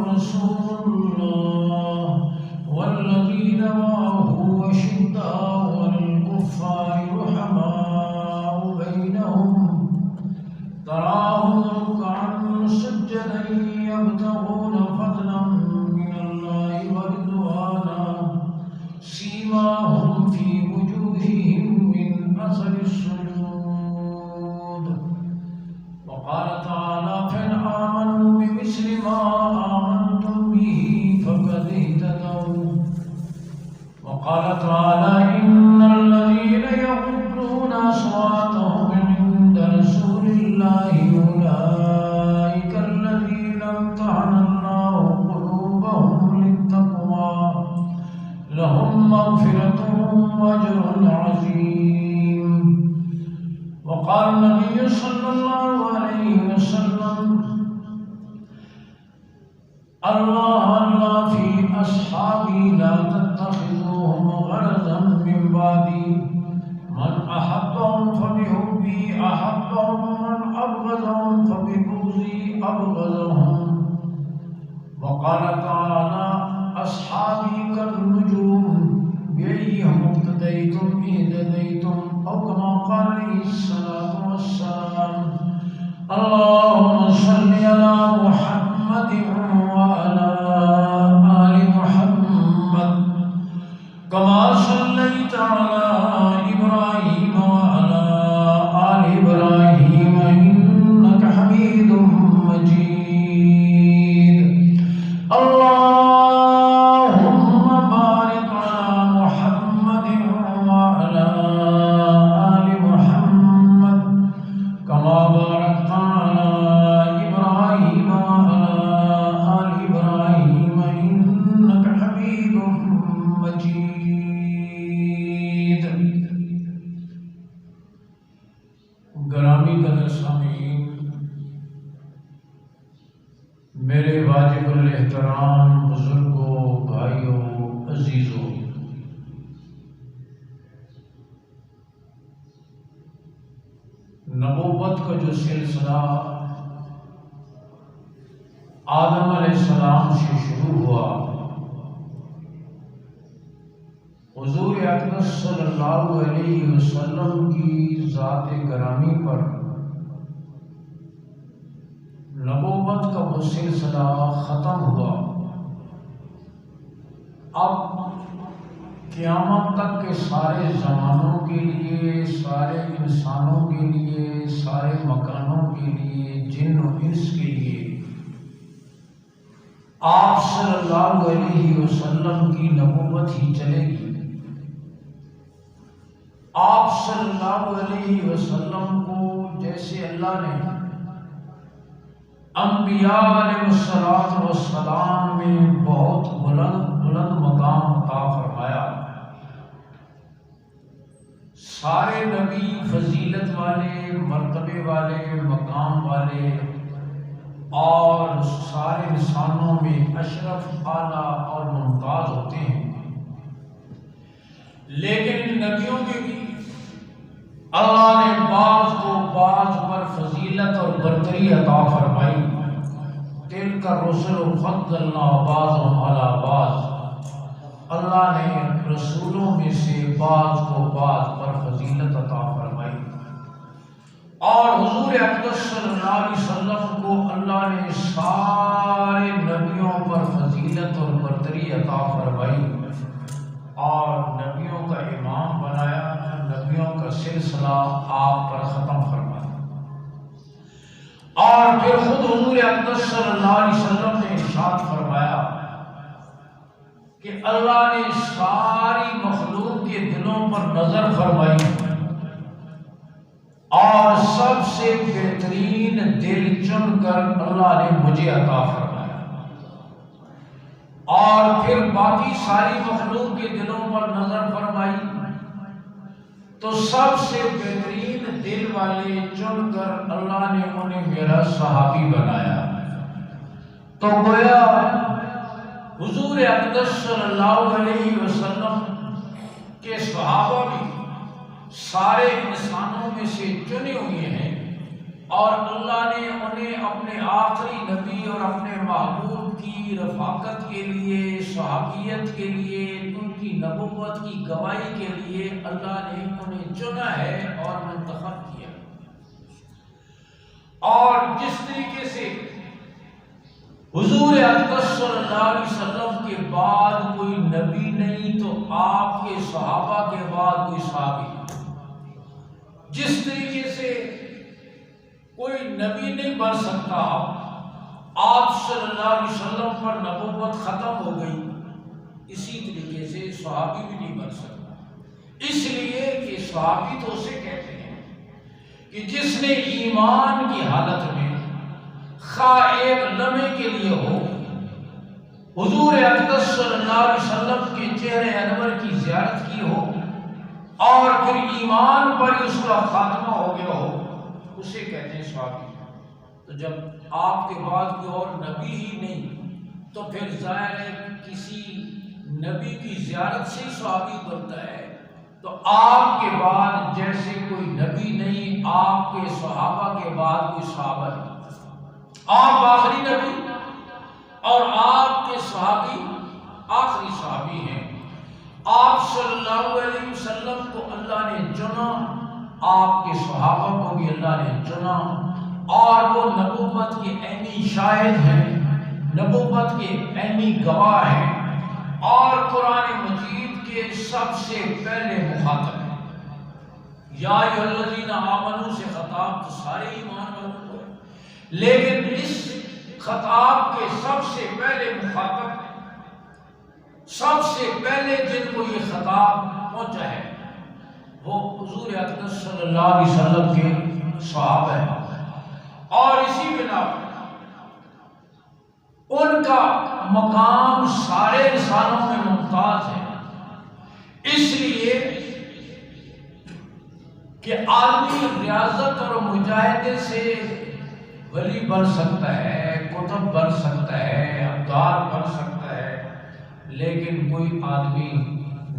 رسول الله والذين معه أشداء على الكفار رحماء بينهم تراهم ركعا سجدا يبتغون فضلا من الله ورضوانا سيماهم في وجوههم من أثر السجود. وقال تعالى فإن آمنوا بمثل ما آمنتم به فقد اهتدوا. وقال تعالى إن الذين يغضون أصواتهم عند رسول الله أولئك الذين امتحن الله قلوبهم للتقوى لهم مغفرة وأجر عظيم. وقال النبي صلى الله عليه وسلم الله في أصحابي لا تتخذوهم غرضا من بعدي من أحبهم فبحبي أحبهم ومن أبغضهم فببغضي أبغضهم. وقال تعالى أصحابي كالنجوم بأيهم اقتديتم اهتديتم أو كما قال عليه الصلاة والسلام. اللهم صل على محمد وعلى آل محمد كما صليت على إبراهيم وعلى آل إبراهيم إنك حميد مجيد. اللهم بارك على محمد وعلى آل محمد كما باركت على إبراهيم وعلى آل إبراهيم إنك حميد مجيد. گرامی قدر سامعین، میرے واجب الاحترام بزرگوں، بھائیوں، عزیزوں، نبوت کا جو سلسلہ آدم علیہ السلام سے شروع ہوا، حضور اقدس صلی اللہ علیہ وسلم کی ذات گرامی پر نبوت کا وہ سلسلہ ختم ہوا. اب قیامت تک کے سارے زمانوں کے لیے، سارے انسانوں کے لیے، سارے مکانوں کے لیے، جن و انس کے لیے آپ صلی اللہ علیہ وسلم کی نبوت ہی چلے گی. آپ صلی اللہ علیہ وسلم کو جیسے اللہ نے انبیاء علیہ السلام میں بہت بلند مقام عطا فرمایا، سارے نبی فضیلت والے، مرتبے والے، مقام والے، اور سارے انسانوں میں اشرف، اعلیٰ اور ممتاز ہوتے ہیں. لیکن نبیوں کے بھی اللہ نے بعض کو بعض پر فضیلت اور برتری عطا فرمائی. تلک الرسل فضلنا بعضهم علی بعض، اللہ نے رسولوں میں سے بعض کو بعض پر فضیلت عطا فرمائی. اور حضور اقدس صلی اللہ علیہ وسلم کو اللہ نے سارے نبیوں پر فضیلت اور برتری عطا فرمائی اور نبیوں کا امام بنایا، نبیوں کا سلسلہ آپ پر ختم فرمایا. اور پھر خود حضور اقدس صلی اللہ علیہ وسلم نے ارشاد فرمایا کہ اللہ نے ساری مخلوق کے دلوں پر نظر فرمائی اور سب سے بہترین دل چن کر اللہ نے مجھے عطا فرمایا. اور پھر باقی ساری مخلوق کے دلوں پر نظر فرمائی تو سب سے بہترین دل والے چن کر اللہ نے انہیں میرا صحابی بنایا. تو گویا حضور اقدس صلی اللہ علیہ وسلم کے صحابہ بھی سارے انسانوں میں سے چنے ہوئے ہیں، اور اللہ نے انہیں اپنے آخری نبی اور اپنے محبوب کی رفاقت کے لیے، صحابیت کے لیے، ان کی نبوت کی گواہی کے لیے اللہ نے انہیں چنا ہے اور منتخب کیا۔ اور جس طریقے سے حضور اکرم صلی اللہ علیہ وسلم کے بعد کوئی نبی نہیں تو آپ کے صحابہ کے بعد کوئی صحابی نہیں۔ جس طریقے سے کوئی نبی نہیں بن سکتا، آپ صلی اللہ علیہ وسلم پر نبوت ختم ہو گئی، اسی طریقے سے صحابی بھی نہیں بن سکتا۔ اس لیے کہ صحابی تو اسے کہتے ہیں کہ جس نے ایمان کی حالت میں خواہ ایک لمحے کے لیے ہو حضور اکرم صلی اللہ علیہ وسلم کے چہرے انور کی زیارت کی ہو اور پھر ایمان پر اس کا خاتمہ ہو گیا ہو، اسے کہتے ہیں صحابی۔ تو جب آپ کے بعد کوئی اور نبی ہی نہیں تو پھر ظاہر ہے کسی نبی کی زیارت سے ہی صحابی بنتا ہے۔ تو آپ کے بعد جیسے کوئی نبی نہیں، آپ کے صحابہ کے بعد کوئی صحابہ نہیں، آپ آخری نبی اور آپ کے صحابی آخری صحابی ہیں۔ آپ صلی اللہ علیہ وسلم کو اللہ نے چنا، آپ کے صحابہ کو بھی اللہ نے چنا، اور وہ نبوت کے عینی شاہد ہیں، نبوت کے عینی گواہ ہیں، اور قرآن مجید کے سب سے پہلے مخاطب ہیں۔ یا ایھا الذین آمنوا سے خطاب تو سارے ایمان والوں کو ہے، لیکن اس خطاب کے سب سے پہلے مخاطب، سب سے پہلے جن کو یہ خطاب پہنچا ہے وہ حضور اکرم صلی اللہ علیہ وسلم کے صحابہ ہیں، اور اسی بنا پر ان کا مقام سارے انسانوں میں ممتاز ہے۔ اس لیے کہ آدمی ریاضت اور مجاہدے سے ولی بن سکتا ہے، کتب بن سکتا ہے، ابدال بن سکتا ہے، لیکن کوئی آدمی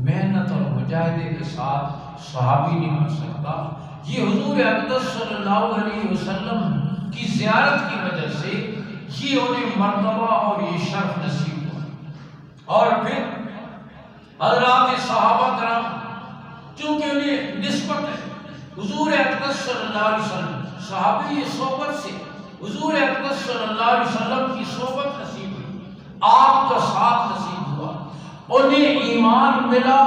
محنت اور مجاہدے کے ساتھ صحابی نہیں بن سکتا۔ یہ حضور اکرم صلی اللہ علیہ وسلم کی زیارت کی وجہ سے یہ انہیں مرتبہ اور یہ شرف نصیب ہوا۔ اور پھر حضرات صحابہ کرام، چونکہ انہیں نسبت ہے حضور اکرم صلی اللہ علیہ وسلم، صحابی صحبت سے حضور اکرم صلی اللہ علیہ وسلم کی صحبت نصیب ہوئی، آپ کا ساتھ نصیب ہوا، انہیں ایمان ملا،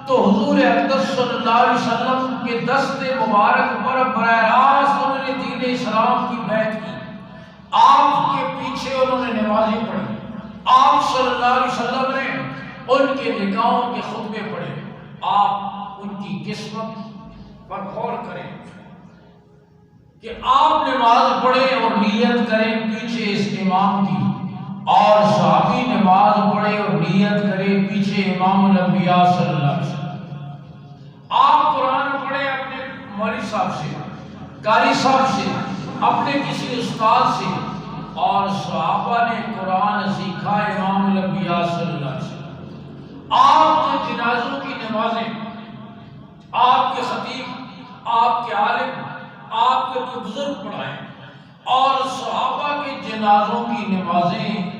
تو حضور اکرم صلی اللہ علیہ وسلم کے دست مبارک پر براہ راست انہوں نے دین اسلام کی بیعت کی۔ آپ کے پیچھے انہوں نے نمازیں پڑھی، آپ صلی اللہ علیہ وسلم نے ان کے نکاحوں کے خطبے پڑھے۔ آپ ان کی قسمت پر غور کریں کہ آپ نماز پڑھیں اور نیت کریں پیچھے اس امام کی، اور صحابی نماز پڑھے اور نیت کرے پیچھے امام الانبیاء صلی اللہ علیہ وسلم۔ آپ قرآن پڑھے اپنے مولوی صاحب سے، قاری صاحب سے، اپنے کسی استاد سے، اور صحابہ نے قرآن سیکھا امام الانبیاء صلی اللہ علیہ وسلم۔ آپ کے جنازوں کی نمازیں آپ کے خطیب، آپ کے عالم، آپ کے کوئی بزرگ پڑھائیں، اور صحابہ کے جنازوں کی نمازیں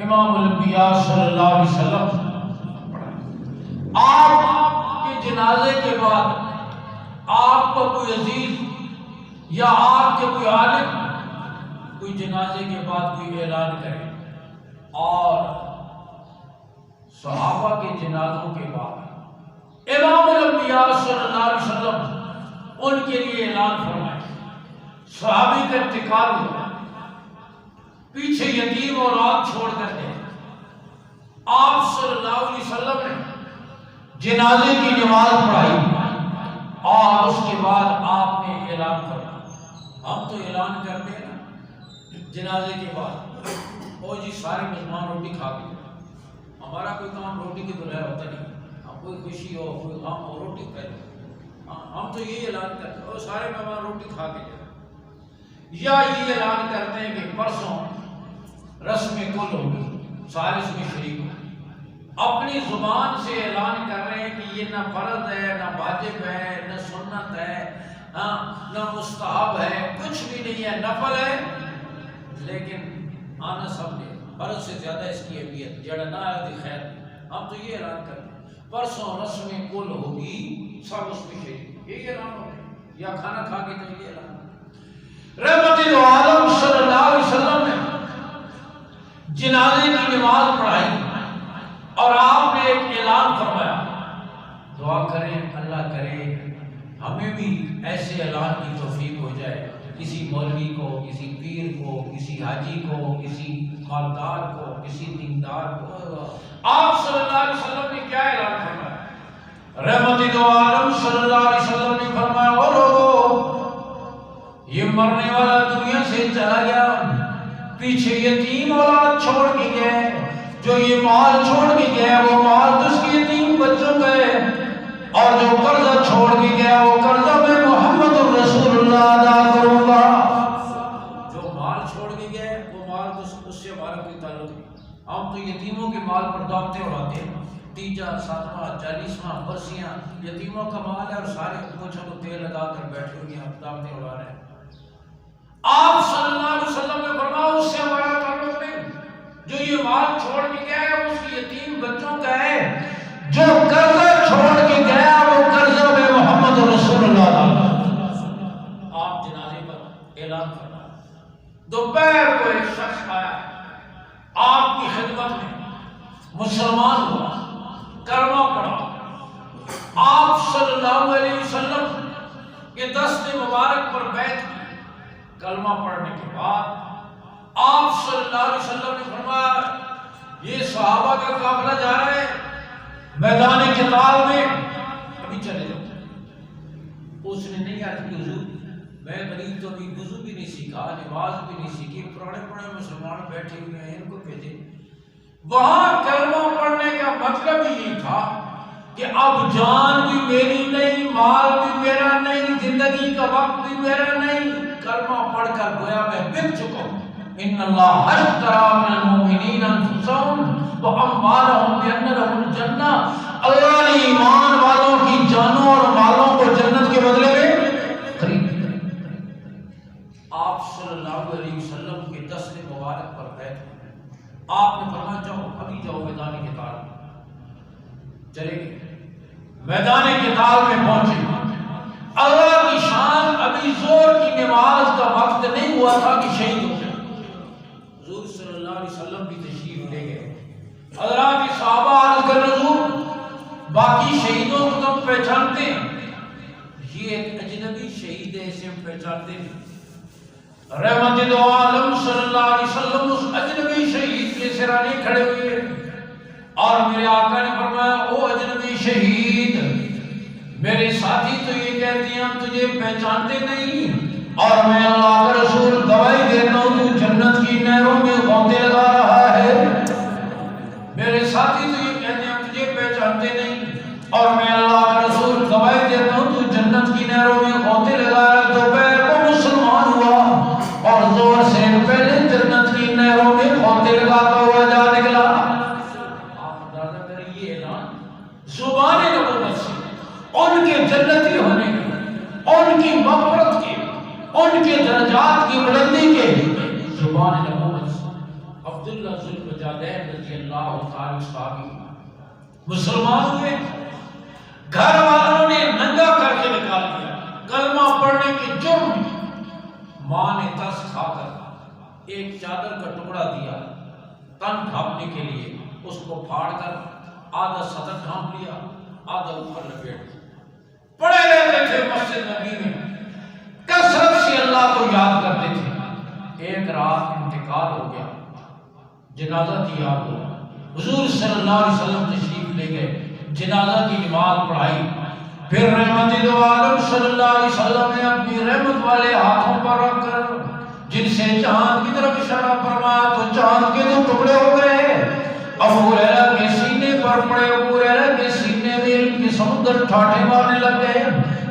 امام الانبیاء صلی اللہ علیہ وسلم پڑھائیں۔ آپ کے جنازے کے بعد آپ کا کوئی عزیز یا آپ کے کوئی عالم کوئی جنازے کے بعد کوئی اعلان کرے، اور صحابہ کے جنازوں کے بعد امام الانبیاء صلی اللہ علیہ وسلم ان کے لیے اعلان فرمائے، صحابی کا انتقال ہوا، پیچھے یتیم اور اولاد چھوڑ کر گئے، آپ صلی اللہ علیہ وسلم نے جنازے کی نماز پڑھائی، اور اس کے بعد آپ نے اعلان کرا۔ ہم تو اعلان کرتے ہیں نا جنازے کے بعد، او جی سارے مہمان روٹی کھا کے جائیں، ہمارا کوئی کام روٹی کی دلہا ہوتا نہیں، ہم کوئی خوشی ہو کوئی غم ہو روٹی کھائیں، ہم تو یہ اعلان کرتے ہیں او سارے مہمان روٹی کھا کے جائیں، یا یہ اعلان کرتے ہیں کہ پرسوں رسم کل ہوگی، سارے اس میں شریک ہوں۔ اپنی زبان سے اعلان کر رہے ہیں کہ یہ نہ فرض ہے، نہ واجب ہے، نہ سنت ہے، ہاں نہ مستحب ہے، کچھ بھی نہیں ہے، نفل ہے، لیکن آنا سب نے فرض سے زیادہ اس کی اہمیت جڑا نہ ہے خیر۔ ہم تو یہ اعلان کرتے ہیں پرسوں رسم کل ہوگی، سب اس میں شریک، یہی اعلان ہوگا، یا کھانا کھا کے تو یہ اعلان رحمت دو عالم صلی اللہ علیہ وسلم نے جنازے کی نماز پڑھائی اور آپ نے ایک اعلان فرمایا، دعا کریں اللہ کرے ہمیں بھی ایسے اعلان کی توفیق ہو جائے، کسی مولوی کو، کسی پیر کو، کسی حاجی کو، کسی مالدار کو، کسی دیندار کو۔ آپ صلی اللہ علیہ وسلم نے کیا اعلان فرمایا؟ رحمت دو عالم صلی اللہ علیہ وسلم نے فرمایا، او لوگو، یہ مرنے والا دنیا سے چلا گیا، پیچھے یتیم اولاد چھوڑ کے گئے، جو یہ مال چھوڑ کے گیا وہ مال تو اس کے یتیم بچوں کا ہے، اور جو قرضہ چھوڑ کے گیا وہ قرضہ میں محمد رسول اللہ ادا کروں گا۔ جو مال چھوڑ کے گئے وہ مال تو اس سے ہمارا کوئی تعلق نہیں۔ ہم تو یتیموں کے مال پر دعوتیں اڑاتے ہیں، تیجا، ساتواں، 40واں، برسیاں، یتیموں کا مال ہے اور سارے مچھوں کو تیل لگا کر بیٹھے ہوئے ہیں، دعوتیں اڑا رہے ہیں۔ آپ صلی اللہ علیہ وسلم نے فرمایا اس سے ہمارا تعلق نہیں، جو یہ مال چھوڑ کے گیا ہے اس کے یتیم بچوں کا ہے، جو قرضہ چھوڑ کے گیا وہ قرضہ میں محمد رسول اللہ۔ آپ جنازے پر اعلان فرمایا۔ دوپہر کو ایک شخص آیا آپ کی خدمت میں، مسلمان ہوا، کلمہ پڑھا، آپ صلی اللہ علیہ وسلم کے دست مبارک پر بیعت کی۔ کلمہ پڑھنے کے بعد آپ صلی اللہ علیہ وسلم نے فرمایا یہ صحابہ کا قافلہ جا رہا ہے میدان قتال میں، ابھی چلے جاؤ۔ اس نے نہیں عرض کی حضور میں غریب تو ابھی وضو بھی نہیں سیکھا، نماز بھی نہیں سیکھی، پرانے مسلمان بیٹھے ہوئے ہیں، ان کو بھیجے۔ وہاں کلمہ پڑھنے کا مطلب یہ تھا کہ اب جان بھی میری نہیں، مال بھی میرا نہیں، زندگی کا وقت بھی میرا نہیں، کلمہ پڑھ کر گویا میں بک چکا ہوں۔ ان اللہ اشتری من المؤمنین انفسهم واموالهم بان لهم الجنہ، اللہ نے ایمان والوں کی جانوں اور مالوں کو جنت کے بدلے میں خرید لیا۔ آپ صلی اللہ علیہ وسلم کے دست مبارک پر بیٹھے آپ نے فرمایا جاؤ، ابھی جاؤ میدان قتال میں۔ چلے گئے، میدان قتال میں پہنچے، اللہ کی شان، ابھی زور کی نماز کا وقت نہیں ہوا تھا کہ شہید ہو گئے۔ حضور صلی اللہ علیہ وسلم بھی تشریف لے گئے۔ حضرات کے صحابہ عرض کر حضور باقی شہیدوں کو تم پہچانتے ہیں، یہ ایک اجنبی شہید ہے، اسے ہم پہچانتے نہیں۔ رحمت دو عالم صلی اللہ علیہ وسلم اس اجنبی شہید کے سرانے کھڑے ہوئے اور میرے آقا نے فرمایا او اجنبی شہید، میرے ساتھی تو یہ کہتے ہیں ہم تجھے پہچانتے نہیں، اور میں اللہ کا رسول گواہی دیتا ہوں تو جنت کی نہروں میں غوطے لگا رہا ہے۔ میرے ساتھی تو یہ کہتے ہیں ہم تجھے پہچانتے نہیں، اور میں اللہ کا رسول گواہی دیتا ہوں تو جنت کی نہروں میں غوطے لگا رہا ہے۔ دوپہر کو مسلمان ہوا اور زور سے پہلے جنت کی نہروں میں غوطے لگاتا ہوا جا نکلا۔ آپ اندازہ کریں یہ اعلان زبان نبوت سے ان کے جنتی ہونے کے، ان کی مغفرت کے، ان کے درجات کی بلندی کے، زبان نبوت سے عبداللہ ذوالفضیلین رضی اللہ تعالی صحابی مسلمان ہوئے، گھر والوں نے ننگا کر کے نکال دیا، کلمہ پڑھنے کے جرم میں ماں نے ترس کھا کر ایک چادر کا ٹکڑا دیا تن ڈھانپنے کے لیے، اس کو پھاڑ کر آدھا صدر ڈھانپ لیا، آدھا اوپر لپیٹ دیا۔ پڑے رہتے تھے مسجد نبی میں، کثرت سے اللہ کو یاد کرتے تھے۔ ایک رات انتقال ہو گیا، جنازہ تیار ہوا، حضور صلی اللہ علیہ وسلم تشریف لے گئے، جنازہ کی نماز پڑھائی، پھر رحمت دو عالم صلی اللہ علیہ وسلم نے اپنی رحمت والے ہاتھوں پر رکھ کر جن سے چاند کی طرف اشارہ فرمایا تو چاند کے دو ٹکڑے ہو گئے، ابو ہریرہ کے سینے پر پڑے، ابو ہریرہ کے سینے میں ان کے سمندر ٹھاٹھے مارنے لگ گئے۔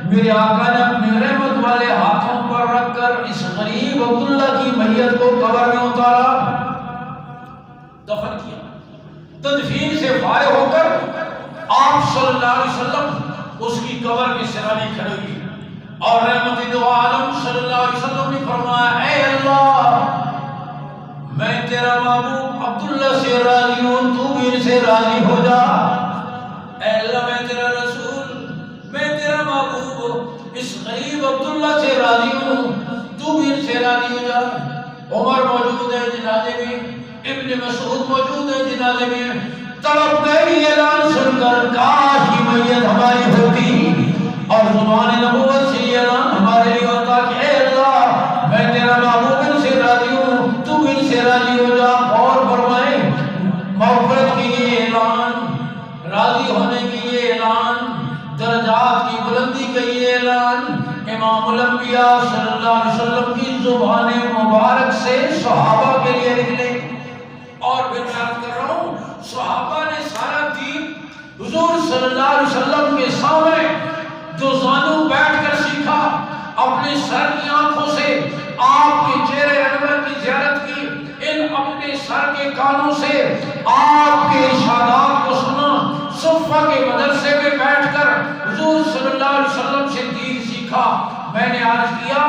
میرے آقا نے اپنی رحمت والے ہاتھوں پر رکھ کر اس غریب عبداللہ کی میت کو قبر میں اتارا، دفن کیا۔ تدفین سے فارغ ہو کر آپ صلی اللہ علیہ وسلم اس کی قبر کے سرانے کھڑے ہوئے، اور رحمت دو عالم صلی اللہ علیہ وسلم نے فرمایا اے اللہ میں تیرا محبوب عبداللہ سے راضی ہوں تو بھی ان سے راضی ہو جا. اے اللہ میں تیرا رسول میں تیرا محبوب اس غریب عبداللہ سے راضی ہوں تو بھی ان سے راضی ہو جا. عمر موجود ہے جنازے میں, ابن مسعود موجود ہے جنازے میں. تڑپ گئے یہ اعلان سن کر کاش کی میت ہماری ہوتی اور زبان نبوت سے یہ اعلان ہمارے لیے ہوتا کہ اے اللہ میں تیرا محبوب ان سے راضی ہوں تو ان سے راضی ہو جا. اور فرمائے مغفرت کی یہ اعلان, راضی ہونے کی یہ اعلان, درجات کی بلندی کا یہ اعلان امام الانبیاء صلی اللہ علیہ وسلم کی زبان مبارک سے صحابہ کے لیے نکلے. اور پھر یاد کر رہا ہوں صحابہ نے سارا دین حضور صلی اللہ علیہ وسلم کے سامنے جو زانو بیٹھ کر سیکھا, اپنے سر کی آنکھوں سے آپ کے چہرے انور کی زیارت کی, ان اپنے سر کے کانوں سے آپ کے ارشادات کو سنا, صفہ کے مدرسے میں بیٹھ کر حضور صلی اللہ علیہ وسلم سے دین سیکھا. میں نے عرض کیا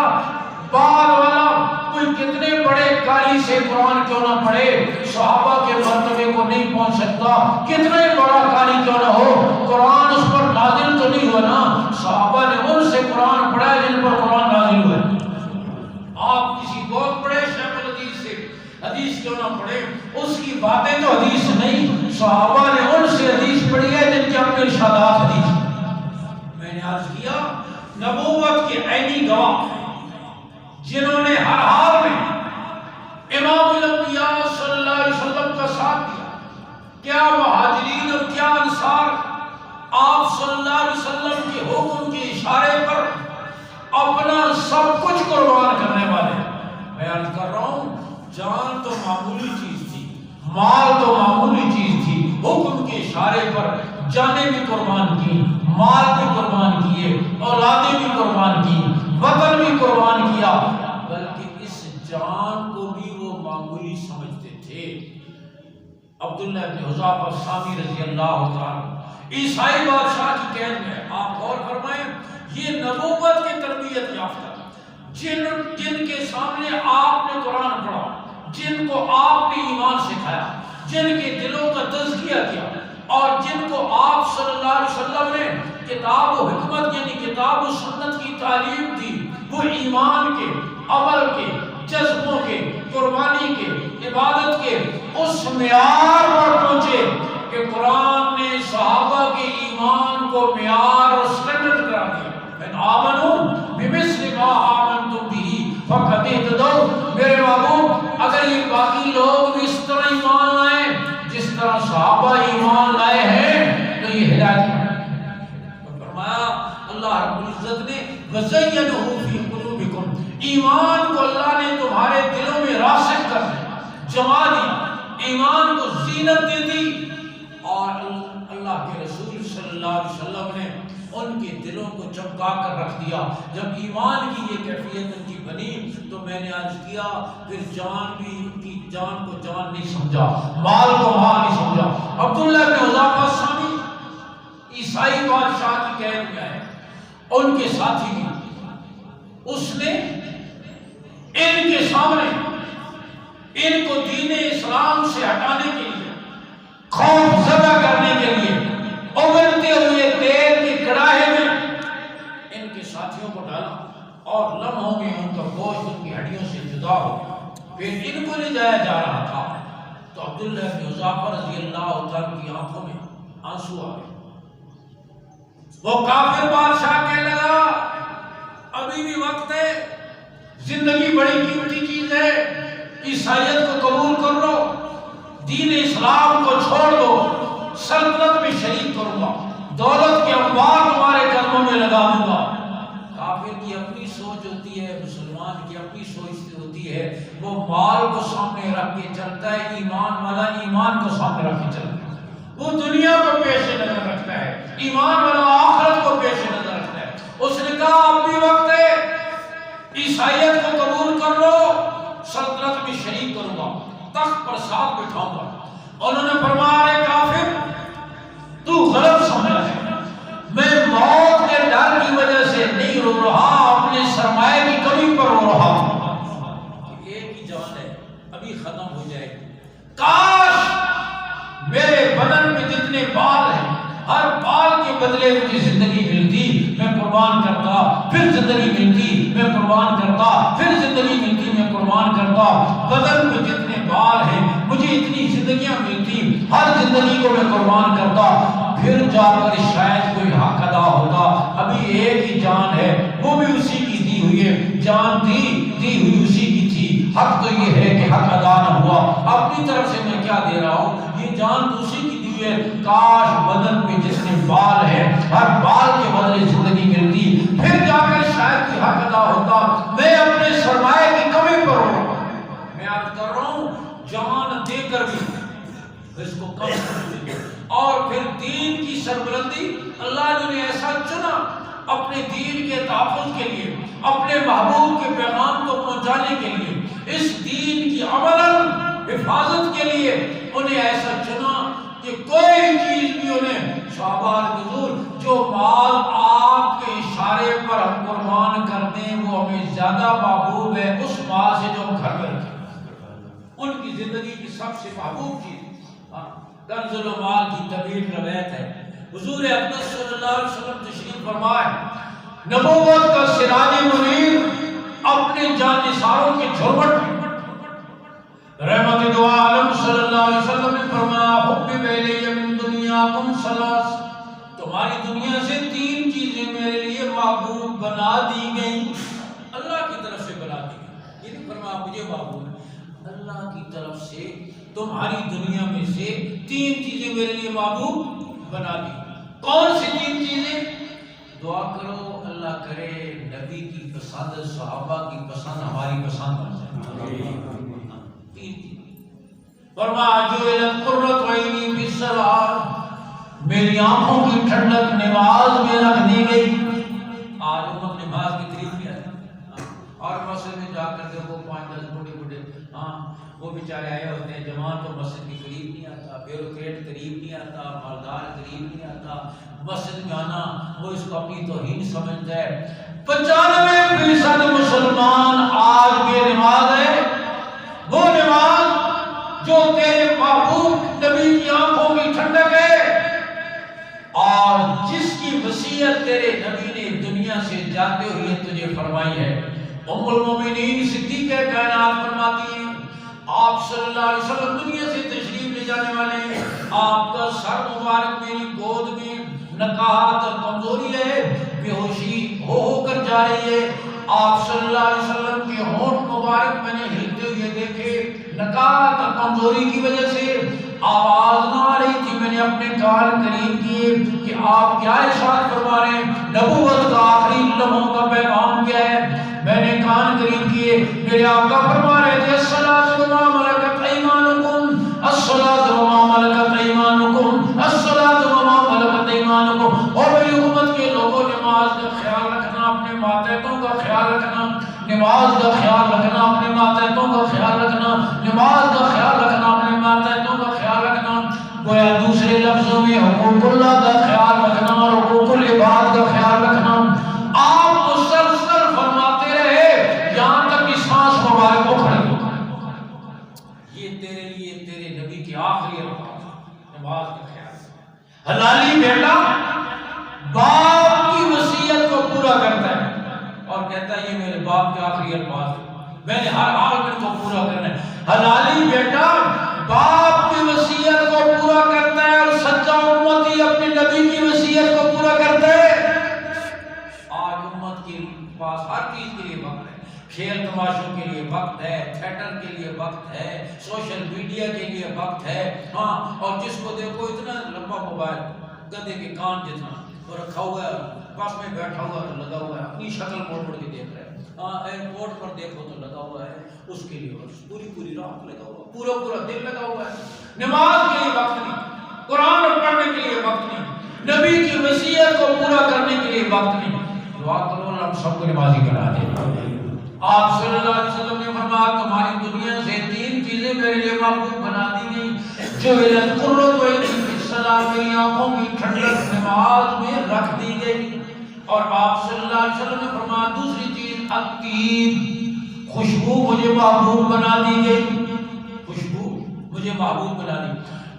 بعد والا کوئی کتنے بڑے قاری سے قرآن کیوں نہ پڑھے صحابہ کے مرتبے کو نہیں پہنچ سکتا. کتنے بڑا قاری کیوں نہ ہو قرآن اس پر نازل تو نہیں ہوا نا. صحابہ نے ان سے قرآن پڑھا جن پر قرآن نازل ہوا. آپ کسی بہت بڑے شیخ الحدیث سے حدیث کیوں نہ پڑھے, اس کی باتیں تو حدیث نہیں, صحابہ نے ان سے حدیث پڑھی ہے جن کے اپنے ارشادات حدیث. میں نے عرض کیا نبوت کے عینی گواہ جنہوں نے ہر حال میں امام الانبیاء صلی اللہ علیہ وسلم کا ساتھ دیا, کیا مہاجرین اور کیا انصار آپ صلی اللہ علیہ وسلم کے حکم کے اشارے پر اپنا سب کچھ قربان کرنے والے. میں عرض کر رہا ہوں جان تو معمولی چیز تھی, مال تو معمولی چیز تھی, حکم کے اشارے پر جانیں بھی قربان کی, مال بھی قربان کیے, اولادیں بھی قربان کی, وطن بھی قربان کیا, بلکہ اس جان کو بھی وہ معمولی سمجھتے تھے. عبداللہ بن حذافہ السامی رضی اللہ تعالیٰ عیسائی بادشاہ کی قید میں, آپ غور فرمائیں یہ نبوت کی تربیت یافتہ جن کے سامنے آپ نے قرآن پڑھا, جن کو آپ نے ایمان سکھایا, جن کے دلوں کا تزکیہ کیا, اور جن کو آپ صلی اللہ علیہ وسلم نے کتاب و حکمت یعنی کتاب و سنت کی تعلیم دی, وہ ایمان کے, عمل کے, جذبوں کے, قربانی کے, عبادت کے اس معیار پر پہنچے کہ قرآن نے صحابہ کے ایمان کو معیار اور سٹینڈرڈ کرا دیا. ان آمنوا بمثل ما آمنتم به فقد اهتدوا. میرے محبوب اگر یہ باقی لوگ بھی اس طرح ایمان لائیں جس طرح صحابہ ایمان لائے ہیں تو یہ ہدایت ہے. فرمایا اللہ رب العزت نے وَزَيَّنَهُ فِي قُلُوبِكُمْ, ایمان کو اللہ نے تمہارے دلوں میں راسخ کر دیا, جما دیا, ایمان کو زینت دے دی. اور اللہ کے رسول صلی اللہ علیہ وسلم نے ان کے دلوں کو چمکا کر رکھ دیا. جب ایمان کی یہ کیفیت ان کی بنی تو میں نے عرض کیا پھر جان بھی ان کی جان کو جان نہیں سمجھا, مال کو مال نہیں سمجھا. عبداللہ بن حذافہ السامی عیسائی بادشاہ کی قید میں آئے, ان کے ساتھی بھی, اس نے ان کے سامنے ان کو دین اسلام سے ہٹانے کے لیے, خوف زدہ کرنے کے لیے ابلتے ہوئے تیل کی کڑاہے میں ان کے ساتھیوں کو ڈالا اور لمحوں میں ان کا گوشت ان کی ہڈیوں سے جدا ہو گیا. پھر ان کو لے جایا جا رہا تھا تو عبداللہ بن حذافہ رضی اللہ تعالیٰ کی آنکھوں میں آنسو آ گئے. وہ کافر بادشاہ کہنے لگا ابھی بھی وقت ہے, زندگی بڑی قیمتی چیز ہے, عیسائیت کو قبول کر لو, دین اسلام کو چھوڑ دو, سلطنت میں شریک کروں گا, دولت کے انبار تمہارے قدموں میں لگا دوں گا. کافر کی اپنی سوچ ہوتی ہے, مسلمان کی اپنی سوچ ہوتی ہے, وہ مال کو سامنے رکھ کے چلتا ہے, ایمان والا ایمان کو سامنے رکھ کے چلتا ہے, وہ دنیا کو پیش نظر رکھتا ہے, ایمان والا آخرت کو پیش نظر رکھتا ہے. اس نے کہا اب بھی وقت ہے, عیسائیت کو قبول کر لو, سلطنت میں شریک کروں گا, تخت پر ساتھ بٹھاؤں گا. انہوں نے فرمایا اے کافر تو غلط سمجھا ہے, میں موت کے ڈر کی وجہ سے نہیں رو رہا, پہلے مجھے زندگی ملتی میں قربان کرتا، پھر زندگی ملتی میں قربان کرتا، پھر زندگی ملتی میں قربان کرتا، بدن میں جتنے بال ہیں مجھے اتنی زندگیاں ملتی، ہر زندگی کو میں قربان کرتا، پھر جا کر شاید کوئی حق ادا ہوتا۔ ابھی ایک ہی جان ہے، وہ بھی اسی کی دی ہوئی ہے، جان دی ہوئی اسی کی تھی، حق تو یہ ہے کہ حق ادا نہ ہوا، اپنی طرف سے میں کیا دے رہا ہوں، یہ جان تو اسی کی دی ہوئی ہے، کاش بدن پہ جتنے بال ہیں ہر بال کے بدلے زندگی ملتی، پھر جا کر شاید کوئی حق ادا ہوتا، میں اپنے سرمایہ کی کمی پر ہوں۔ میں عرض کر رہا ہوں جان دے کر بھی اس کو کم کر دیا، اور پھر دین کی سربلندی اللہ نے ایسا چنا اپنے دین کے تحفظ کے لیے، اپنے محبوب کے پیغام کو پہنچانے کے لیے، اس دین کی عملاً حفاظت کے لیے انہیں ایسا چنا کہ کوئی چیز بھی انہیں صحابہ حضور جو مال آپ کے اشارے پر ہم قربان کر دیں وہ ہمیں زیادہ محبوب ہے اس مال سے جو ہم گھر میں رکھیں۔ ان کی زندگی کی سب سے محبوب چیز کنز المال کی طویل روایت ہے، حضور اقدس صلی اللہ علیہ وسلم تشریف فرمائے، نبوت کا سراج منیر اپنے جان نثاروں کے جھرمٹ میں رحمت دو عالم صلی اللہ علیہ وسلم نے فرمایا حبب الی من دنیاکم ثلاث، تمہاری دنیا سے تین چیزیں میرے لیے محبوب بنا دی گئیں، اللہ کی طرف سے بنا دی گئی، یہ نہیں فرمایا مجھے محبوب ہے، اللہ کی طرف سے تمہاری دنیا میں سے تین چیزیں میرے لیے محبوب بنا دی۔ کون سی تین چیزیں؟ دعا کرو اللہ کرے نبی کی پسند، صحابہ کی پسند، ہماری پسند بن جائے۔ تین چیزیں فرمایا جعلت قرۃ عینی فی الصلاۃ، میری آنکھوں کی ٹھنڈک نماز میں رکھ دی گئی۔ آج ہم نماز کی تکلیف کیا ہے، اور مسجد میں جا کر دیکھو 5-10 بڑے وہ بیچارے آئے ہوتے ہیں، جوان تو مسجد کے قریب نہیں آتا، بیوروکریٹ قریب نہیں آتا، مالدار قریب نہیں آتا، مسجد میں آنا وہ اس کو اپنی توہین سمجھتا ہے۔ 95% مسلمان آج بے نماز ہے، وہ نماز جو تیرے محبوب نبی کی آنکھوں کی ٹھنڈک ہے اور جس کی وصیت تیرے نبی نے دنیا سے جاتے ہوئے تجھے فرمائی ہے۔ ام المومنین صدیقہ کائنات فرماتی ہیں آپ صلی اللہ علیہ وسلم دنیا سے تشریف لے جانے والے ہیں، آپ کا سر مبارک میری گود میں نکاہت اور کمزوری ہے، بے ہوشی ہو کر جا رہی ہے، آپ صلی اللہ علیہ وسلم کے ہونٹ مبارک میں نے ہلتے ہوئے دیکھے، نکاہت اور کمزوری کی وجہ سے آواز نہ آ رہی تھی، میں نے اپنے کان قریب کیے کہ آپ کیا ارشاد فرما رہے ہیں، نبوت کا آخری لمحوں کا پیغام کیا ہے، میں نے کان قریب کیے، میرے آقا فرما رہے تھے الصلاۃ وما ملکت ایمانکم، الصلاۃ وما ملکت ایمانکم، الصلاۃ وما ملکت ایمانکم، اور میری امت کے لوگوں نماز کا خیال رکھنا، اپنے ماتحتوں کا خیال رکھنا، نماز کا خیال رکھنا، اپنے ماتحتوں کا خیال رکھنا، نماز کا خیال رکھنا، اپنے ماتحتوں کا خیال رکھنا، گویا دوسرے لفظوں میں حقوق اللہ کا خیال رکھنا اور حقوق العباد کا خیال رکھنا۔ آپ مسلسل فرماتے رہے یہاں تک کہ سانس مبارک کو کھڑے ہو، یہ تیرے لیے تیرے نبی کی آخری الفاظ، نماز کا خیال۔ حلالی بیٹا باپ کی وصیت کو پورا کرتا ہے اور کہتا ہے یہ میرے باپ کے آخری الفاظ ہیں، میں نے ہر حال میں ان کو پورا کرنا ہے۔ حلالی بیٹا باپ کی وصیت کو پورا کرتا ہے اور سچا امتی اپنے نبی کی وصیت کو پورا کرتا ہے۔ آج امت کے پاس ہر چیز کے لیے وقت ہے، کھیل تماشوں کے لیے وقت ہے، تھیٹر کے لیے وقت ہے، سوشل میڈیا کے لیے وقت ہے، ہاں، اور جس کو دیکھو اتنا لمبا موبائل گدے کے کان جتنا وہ رکھا ہوا ہے، بس میں بیٹھا ہوا ہے لگا ہوا ہے، اپنی شکل موڑ موڑ کے دیکھ رہا ہے، ہاں، ایئرپورٹ پر دیکھو تو لگا ہوا ہے، اس کے لیے پوری رات لگا ہوا، پورا دن لگا ہوا ہے، نماز کے لیے وقت نہیں، قرآن پڑھنے کے لیے وقت نہیں، نبی کی وصیت کو پورا کرنے کے لیے وقت نہیں۔ دعا کرو اللہ ہم سب کو نمازی بنا دے۔ آپ صلی اللہ علیہ وسلم نے فرمایا تمہاری دنیا سے تین چیزیں میرے لیے محبوب بنا دی گئی، جعلت قرۃ عینی فی الصلاۃ، میری آنکھوں کی ٹھنڈک نماز میں رکھ دی گئی، اور آپ صلی اللہ علیہ وسلم نے فرمایا دوسری چیز الطیب، خوشبو مجھے محبوب بنا دی گئی، خوشبو مجھے محبوب بنا دی۔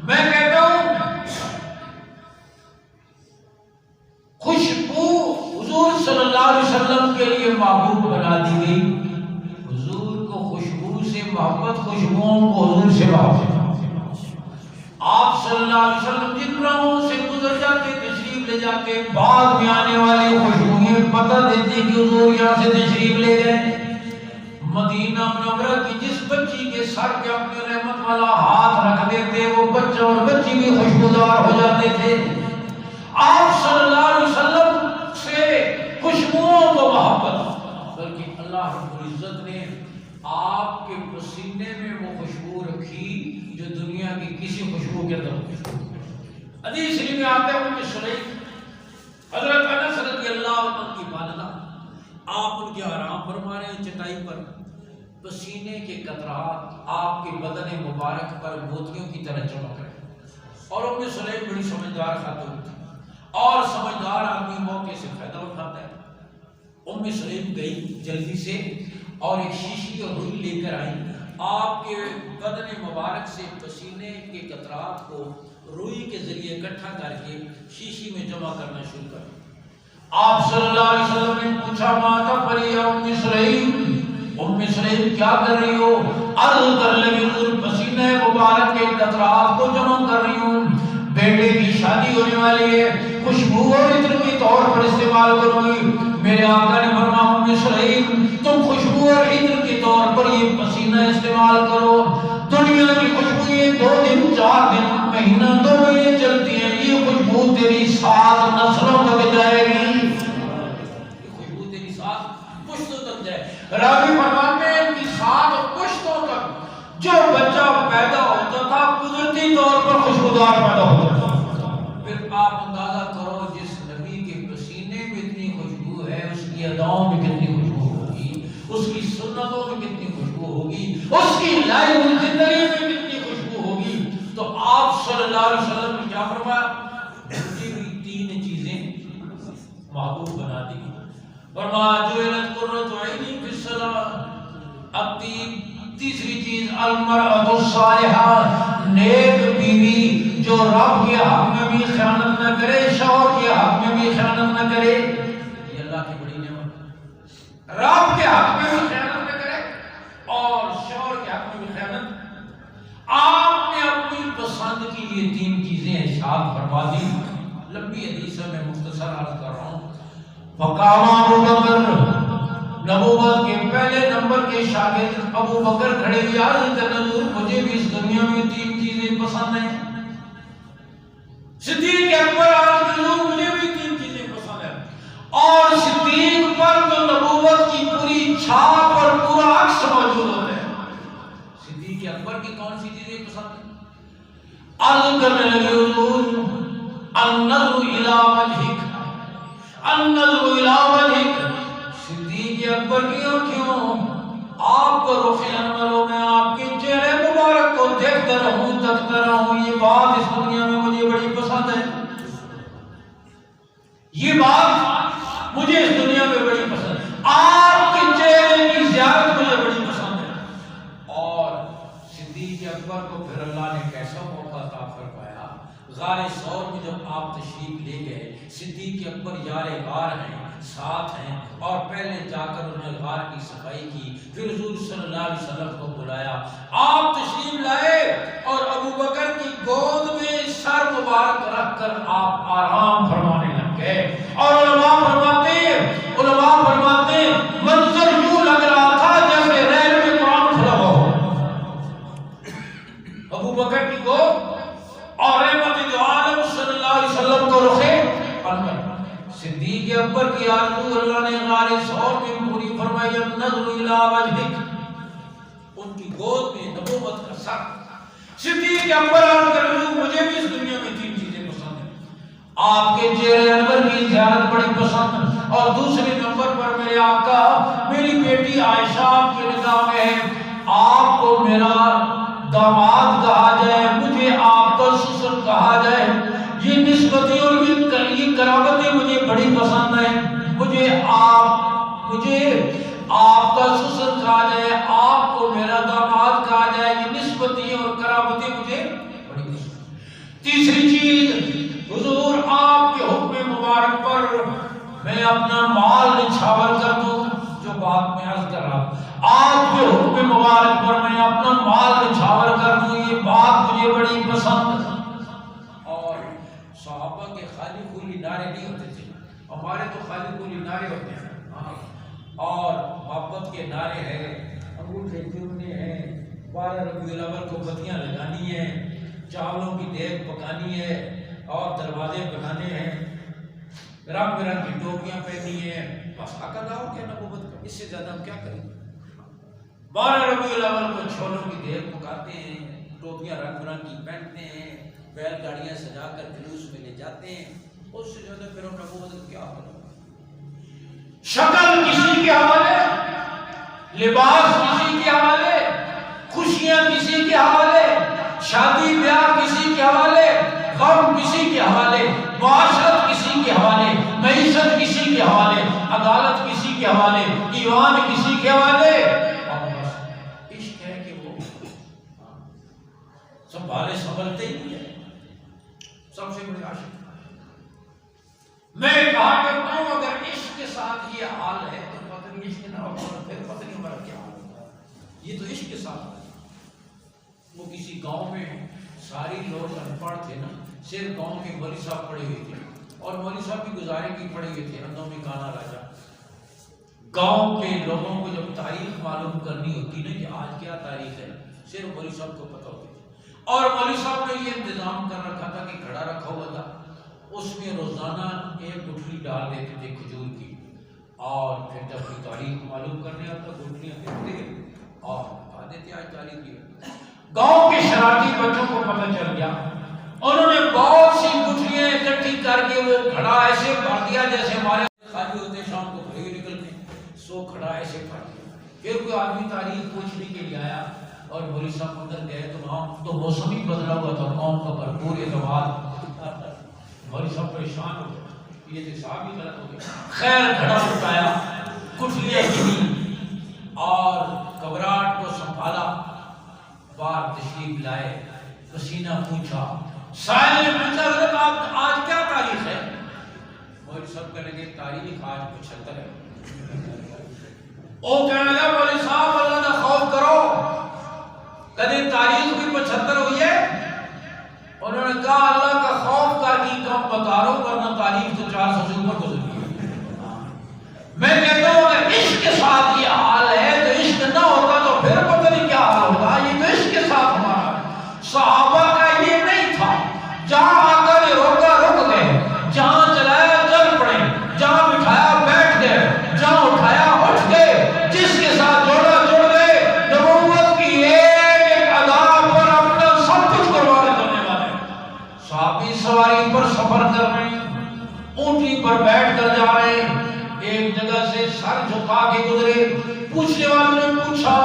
میں کہتا ہوں وسلم کے لیے محبوب بنا دی گئی. حضور کو خوشبو سے محبت، خوشبوؤں کو حضور سے محبت. آپ صلی اللہ علیہ وسلم جن راہوں سے گزر جاتے، تشریف لے جاتے، بعد میں آنے والی خوشبوئیں پتہ دیتی کہ حضور یہاں سے تشریف لے گئے. مدینہ منورہ کی جس بچی کے سر پہ اپنے رحمت والا ہاتھ رکھ دیتے، وہ بچہ اور بچی بھی خوشبودار ہو جاتے تھے. آپ صلی اللہ علیہ وسلم سے خوشبوؤں کو محبت، بلکہ اللہ رب العزت نے آپ کے پسینے میں وہ خوشبو رکھی جو دنیا کی کسی خوشبو کے اندر خوشبو. حدیث شریف میں آتا ہے ان کے سلیم حضرت انس رضی اللہ عنہ کی والدہ، آپ ان کے آرام فرما رہے ہیں چٹائی پر، پسینے کے قطرات آپ کے بدن مبارک پر موتیوں کی طرح چمک رہے ہیں. اور ام سلیم بڑی سمجھدار خاتون تھی اور سمجھدار آدمی موقع سے فائدہ اٹھاتا ہے. ام سلیم گئی جلدی سے اور ایک شیشی اور روئی لے کر آئی. آپ کے بدن مبارک سے پسینے کے قطرات کو روئی کے ذریعے اکٹھا کر کے شیشی میں جمع کرنا شروع کر. آپ صلی اللہ علیہ وسلم نے پوچھا ماتا پری یا ام سلیم، ام سلیم کیا کر رہی ہو؟ عرض کر لگی حضور پسینے مبارک کے قطرات کو جمع کر رہی ہوں، بیٹے کی شادی ہونے والی ہے، خوشبو اور عطر کے طور پر استعمال کروں گی. میرے آقا نے فرمایا ام سلیم تم خوشبو اور عطر کے طور پر یہ پسینہ استعمال کرو. دنیا کی خوشبو یہ 2 دن 4 دن مہینہ 2 مہینے چلتی ہیں، یہ خوشبو تیری 7 نسلوں تک جائے گی. خوشبو تیری 7 پشتوں تک جائے. راوی فرماتے ہیں کہ 7 پشتوں تک جو بچہ پیدا ہوتا تھا قدرتی طور پر خوشبودار پیدا ہوتا تھا. پھر آپ اندازہ کرو جس نبی کے پسینے میں اتنی خوشبو ہے، اس کی اداؤں میں کتنی خوشبو ہوگی، اس کی سنتوں میں کتنی خوشبو ہوگی، اس کی لائی ہوئی زندگی میں کتنی خوشبو ہوگی. تو آپ صلی اللہ علیہ وسلم نے کیا فرمایا؟ مجھے بھی 3 چیزیں محبوب بنا دی. فرمایا جعلت قرۃ عینی فی الصلاۃ. اب تیسری چیز المرأۃ الصالحہ، نیک بیوی جو رب کے حق میں بھی خیانت نہ کرے، شوہر کے حق میں بھی خیانت نہ کرے. یہ اللہ کی بڑی نعمت، رب کے حق میں بھی خیانت نہ کرے اور شوہر کے حق میں بھی خیانت. آپ نے اپنی پسند کی یہ 3 چیزیں ارشاد فرما دی. لمبی حدیث میں مختصر عرض کر رہا ہوں. فقام ابو بکر، نبوت کے پہلے نمبر کے شاگرد ابو بکر کھڑے ہوئے عرض کرنے لگے مجھے بھی اس دنیا میں 3 چیزیں پسند ہیں. صدیق اکبر عرض کرنے مجھے بھی 3 چیزیں پسند ہیں. اور صدیق پر تو نبوت کی پوری چھاپ اور پورا عکس موجود ہوتا ہے. صدیق اکبر کی کون سی چیزیں پسند ہیں؟ عرض کرنے لگے حضور النظر الی وجهک، النظر الی وجهک. صدیق اکبر کی آنکھوں آپ کو رخ انوروں میں آپ کے چہرے مبارک کو دیکھتا رہوں تکتا رہوں، یہ بات اس دنیا میں مجھے بڑی پسند ہے. یہ بات مجھے اس دنیا میں بڑی پسند ہے. آپ کے چہرے کی زیارت مجھے بڑی پسند ہے. اور صدیق اکبر کو پھر اللہ نے کیسا موقع عطا فرمایا. غار ثور میں جب آپ تشریف لے گئے، صدیق اکبر یار غار ہیں، ساتھ ہیں، اور پہلے جا کر انہوں نے غار کی صفائی کی. پھر حضور صلی اللہ علیہ وسلم کو بلایا، آپ تشریف لائے اور ابو بکر کی گود میں سر مبارک رکھ کر آپ آرام فرمانے لگ گئے. اور علماء فرماتے منظر یوں لگ رہا تھا جیسے ریل میں قرآن کھلا ہوا ہو. ابو بکر کی گود اور رحمت دو عالم صلی اللہ علیہ وسلم کو رخے انور. صدیق اکبر کی آرزو اللہ نے غار ثور میں پوری فرمائی النظر الی وجهک. ان کی گود میں نبوت کا سر. صدیق اکبر عرض کرنے مجھے بھی اس دنیا میں 3 چیزیں پسند ہیں. آپ کے چہرے انور کی زیارت بڑی پسند، اور دوسرے نمبر پر میرے آقا میری بیٹی عائشہ آپ کے نکاح میں ہے. آپ کو میرا داماد کہا جائے، مجھے آپ کا سسر کہا جائے، یہ نسبتیں اور یہ قرابتیں مجھے بڑی پسند ہیں. مجھے آپ کا سسر کہا جائے، آپ کو میرا داماد کہا جائے، یہ نسبتیں اور قرابتیں مجھے بڑی پسند ہیں. تیسری چیز حضور آپ کے حکم مبارک پر میں اپنا مال نچھاور کر دوں، جو بات میں عرض کر رہا ہوں، آپ کے حکم مبارک پر میں اپنا مال نچھاور کر دوں، یہ بات مجھے بڑی پسند ہے۔ اور صحابہ کے خالی خولی نعرے نہیں ہوتے تھے، ہمارے تو خالی خولی نعرے ہوتے ہیں اور محبت کے نعرے ہیں، انگوٹھے چومنے ہیں، 12 ربیع الاول کو بتیاں لگانی ہیں، چاولوں کی دیگ پکانی ہے اور دروازے بنانے ہیں، رنگ برنگ کی ٹوپیاں پہنی ہیں، بس عقد ہو گیا نبوت کا، اس سے زیادہ ہم کیا کریں؟ 12 ربیع الاول کو چھولوں کی دیگ پکاتے ہیں، ٹوپیاں رنگ برنگ کی پہنتے ہیں، بیل گاڑیاں سجا کر جلوس میں لے جاتے ہیں، اس سے زیادہ پھر ہم نبوت کا کیا کریں؟ شکل کسی کے حوالے، لباس کسی کے حوالے، خوشیاں کسی کے حوالے، شادی بیاہ کسی کے حوالے، غم کسی کے حوالے، معاشرت کسی کے حوالے، معیشت کسی کے حوالے، عدالت کسی کے حوالے، ایوان کسی کے حوالے، اور بس عشق ہے کہ وہ سنبھالے سنبھلتے ہی ہے، سب سے بڑی عاشق۔ میں کہا کرتا ہوں اگر عشق کے ساتھ یہ حال ہے تو پتہ نہیں عشق نہ ہو پھر پتہ نہیں ہمارا کیا حال ہوگا۔ یہ تو عشق کے ساتھ ہے۔ وہ کسی گاؤں میں ساری لوگ ان پڑھ تھے نا، صرف گاؤں کے مولوی صاحب پڑھے ہوئے تھے اور مولوی صاحب بھی گزارے کی پڑھے ہوئے تھے، اندوں میں کانا راجا۔ گاؤں کے لوگوں کو جب تاریخ معلوم کرنی ہوتی نا کہ آج کیا تاریخ ہے، صرف مولوی صاحب کو پتہ ہوتی تھی، اور مولوی صاحب نے یہ انتظام کر رکھا تھا کہ گھڑا رکھا ہوا تھا، اس میں روزانہ ایک گٹھلی ڈال دیتے تھے کھجور کی، اور پھر جب کوئی تاریخ معلوم کرنے آتا گٹھلیاں پھرتے اور بتا دیتے آج تاریخ کی۔ گاؤں کے شرارتی بچوں کو پتہ چل گیا، انہوں نے بہت سی گٹھلیاں اکٹھی کر کے وہ گھڑا ایسے بھر دیا جیسے ہمارے خالی ہوتے شام کو بھائی نکلتے، سو گھڑا ایسے بھر دیا۔ پھر کوئی آدمی تاریخ پوچھنے کے لیے آیا اور مولوی صاحب اندر گئے تو وہاں تو موسم ہی بدلا ہوا تھا، قوم کا بھرپور اعتماد۔ مولوی صاحب پریشان ہو گئے، یہ صاحب ہی غلط ہو گئے۔ خیر گھڑا اٹھایا، گٹھلیاں گنی اور گھبراہٹ کو سنبھالا، باہر تشریف لائے، پسینہ پوچھا، سائل نے پوچھا حضرت آپ آج کیا تاریخ ہے؟ مولوی صاحب کہنے لگے تاریخ آج 75 ہے۔ وہ کہنے لگا مولوی صاحب اللہ کا خوف کرو، کدی تاریخ بھی 75 ہوئی ہے؟ انہوں نے کہا اللہ کا خوف کر کی کم بتا رہا ہوں ورنہ تاریخ تو 400 سے اوپر گزر گئی ہے۔ میں کہتا ہوں اگر عشق کے ساتھ یہ حال ہے تو عشق نہ ہوتا تو پھر پتہ نہیں کیا حال ہوگا۔ یہ تو عشق کے ساتھ ہمارا ہے۔ صحابہ کا یہ نہیں تھا، جہاں آقا نے روکا رک گئے، جہاں چلایا چل پڑے، جہاں بٹھایا بیٹھ گئے، جہاں اٹھایا اٹھ گئے، جس کے ساتھ جوڑا جڑ گئے۔ نبوت کی ایک ادا پر اپنا سب کچھ قربان کرنے والے صحابی سواری پر سفر کر رہے ہیں، اونٹی پر بیٹھ کر جا رہے ہیں، ایک جگہ سے سر جھکا کے گزرے، پوچھنے والوں نے پوچھا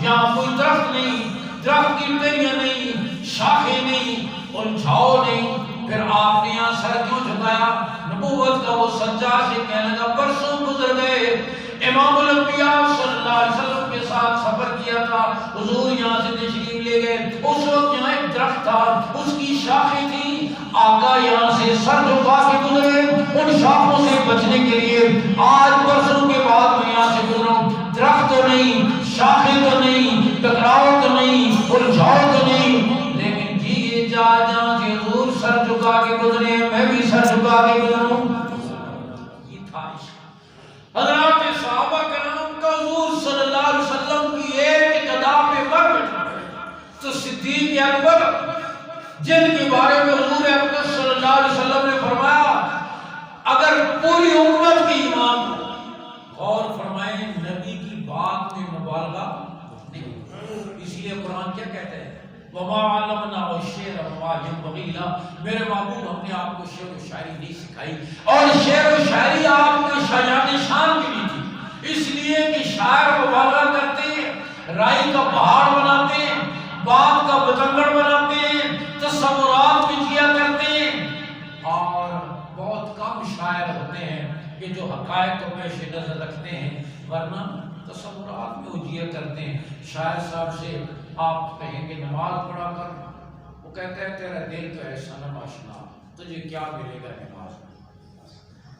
یہاں کوئی درخت نہیں، درخت کی ٹہنیاں نہیں، شاخیں نہیں، الجھاؤ نہیں، پھر آپ نے یہاں سر کیوں جھکایا؟ نبوت کا وہ سجا سے کہنے لگا برسوں گزر گئے، امام الانبیاء صلی اللہ علیہ وسلم کے ساتھ سفر کیا تھا، حضور یہاں سے تشریف لے گئے، اس وقت یہاں ایک درخت تھا، اس کی شاخیں تھیں، آقا یہاں سے سر جھکا کے گزرے، ان شاخوں سے بچنے کے لیے آج برسوں کے بعد میں یہاں سے گزروں، درخت تو نہیں، شاخیں تو نہیں، ٹکراؤ تو نہیں، الجھاؤ تو نہیں، لیکن جی جہاں سے حضور سر جھکا کے گزرے میں بھی سر جھکا کے گزروں۔ یہ تھا عشق۔ حضرات صحابہ کرام کا حضور صلی اللہ علیہ وسلم کی ایک ادا پہ مر بیٹھا تو صدیق اکبر جن کے بارے میں حضور اکبر صلی اللہ علیہ وسلم نے فرمایا اگر پوری امت کی ایمان ہو، غور فرمائیں نبی کی بات میں مبالغہ نہیں، اس لیے قرآن کیا کہتا ہے وَمَا عَلَّمْنَا الشِّعْرَ وَمَا يَنبَغِي لَهُ، میرے محبوب ہم نے آپ کو شعر و شاعری نہیں سکھائی، اور شعر و شاعری آپ کے شاعران شان کی نہیں تھی، اس لیے کہ شاعر مبالغہ کرتے ہیں، رائی کا پہاڑ بناتے ہیں، بات کا بتنگڑ بناتے ہیں، تصورات بھی کیا کرتے ہیں، اور بہت کم شاعر ہوتے ہیں کہ جو حقائق کو پیش نظر رکھتے ہیں، ورنہ تصورات میں اجیا کرتے ہیں۔ شاعر صاحب سے آپ کہیں گے نماز پڑھا کر، وہ کہتا ہے تیرا دل تو ہے صنم آشنا، تجھے کیا ملے گا نماز میں،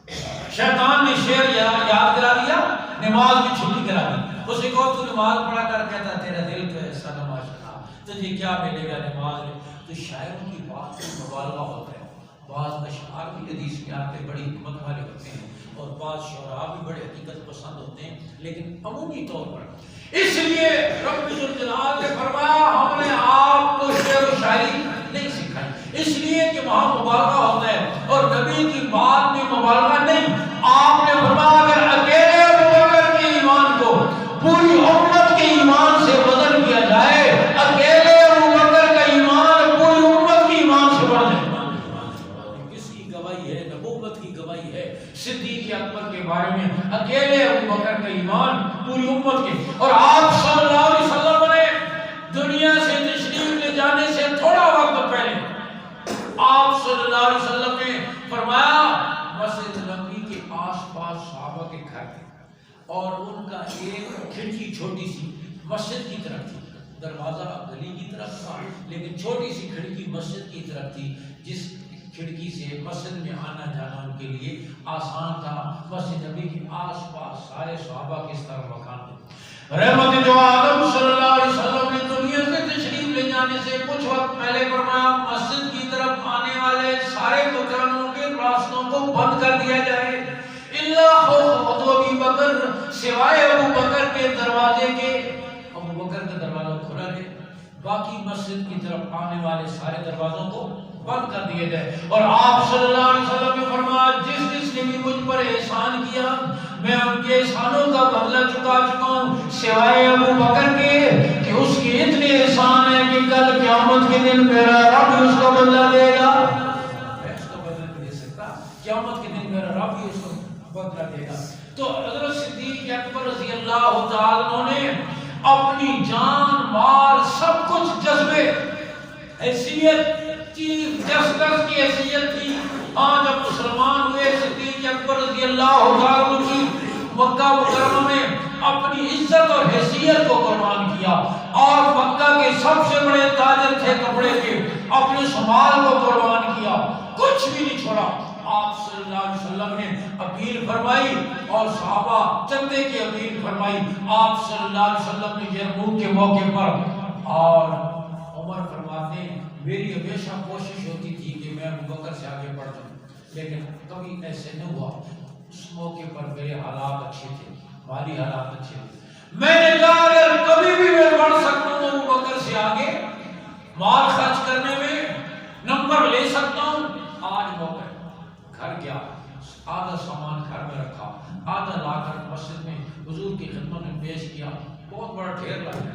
شیطان نے شعر یاد کرا دیا، نماز کی چھٹی کرا دی. اسے کہو تو نماز پڑھا کر، کہتا تیرا دل تو ایسا نماشنا، تجھے کیا ملے گا نماز میں. تو شاعروں کی بات میں مبالغہ ہوتا ہے. بعض اشعار بھی حدیث میں آتے بڑی حکمت والے ہوتے ہیں، اور بعض شعراء بھی بڑے حقیقت پسند ہوتے ہیں، لیکن عمومی طور پر اس لیے رب ذوالجلال نے فرمایا ہم نے آپ کو شعر و شاعری نہیں سکھائی، اس لیے کہ وہاں مبالغہ ہوتا ہے، اور نبی کی بات میں مبالغہ نہیں. آپ نے فرمایا اگر اکیلے ابو بکر کے ایمان کو پوری امت کے ایمان سے بدل کیا جائے، اکیلے ابو بکر کا ایمان پوری امت کے ایمان سے بڑھ جائے. کس کی گواہی ہے؟ نبوت کی گواہی ہے. صدیق اکبر کے بارے میں اکیلے ابو بکر کا ایمان پوری امت کے. اور آپ صلی اللہ علیہ وسلم نے دنیا سے تشریف لے جانے سے تھوڑا وقت پہلے آپ صلی اللہ علیہ وسلم نے فرمایا مسجد نبوی کے آس پاس صحابہ کے گھر تھے، اور ان کا ایک کھڑکی چھوٹی سی مسجد کی طرف تھی، دروازہ گلی کی طرف تھا لیکن چھوٹی سی کھڑکی مسجد کی طرف تھی، جس کھڑکی سے مسجد میں آنا جانا ان کے لیے آسان تھا. مسجد نبی کے آس پاس سارے صحابہ کس طرح مکان تھے. رحمت جو عالم صلی اللہ علیہ وسلم نے دنیا سے تشریف لے جانے سے کچھ وقت پہلے فرمایا مسجد کی طرف آنے والے سارے مکانوں کے راستوں کو بند کر دیا جائے، الا خوف ابی بکر، سوائے ابو بکر کے دروازے کے. ابو بکر کا دروازہ کھلا رہے، باقی مسجد کی طرف آنے والے سارے دروازوں کو بند کر دیے گئے. اور آپ صلی اللہ علیہ وسلم نے فرمایا جس نے بھی مجھ پر احسان کیا میں ان کے احسانوں کا بدلہ چکا چکا ہوں، سوائے ابو بکر کے کہ اس کے اتنے احسان ہیں کہ کل قیامت کے دن میرا رب اس کو بدلہ دے گا. میں اس کو بدلہ نہیں دے سکتا، قیامت کے دن میرا رب ہی اس کو بدلہ دے گا. تو حضرت صدیق اکبر رضی اللہ تعالیٰ عنہ نے اپنی جان مال سب کچھ جذبے، حیثیت چیف جسٹس کی حیثیت تھی. آج جب مسلمان ہوئے صدیق اکبر رضی اللہ تعالیٰ عنہ کی مکہ مکرمہ میں اپنی عزت اور حیثیت کو قربان کیا، اور مکہ کے سب سے بڑے تاجر تھے کپڑے کے، اپنے سمال کو قربان کیا، کچھ بھی نہیں چھوڑا. آپ صلی اللہ علیہ وسلم نے اپیل فرمائی اور صحابہ چندے کی اپیل فرمائی. آپ صلی اللہ علیہ وسلم نے یرموک کے موقع پر، اور عمر فرماتے ہیں میری ہمیشہ کوشش ہوتی تھی کہ میں ابو بکر سے آگے بڑھ جاؤں، لیکن کبھی ایسے نہ ہوا. اس موقع پر میرے حالات اچھے تھے، مالی حالات اچھے تھے، میں نے کہا اگر کبھی بھی میں بڑھ سکتا ہوں ابو بکر سے آگے مال خرچ کرنے میں نمبر لے سکتا ہوں. آج موقع گھر گیا، آدھا سامان گھر میں رکھا، آدھا لا کر مسجد میں حضور کی خدمت میں پیش کیا، بہت بڑا ڈھیر لگا،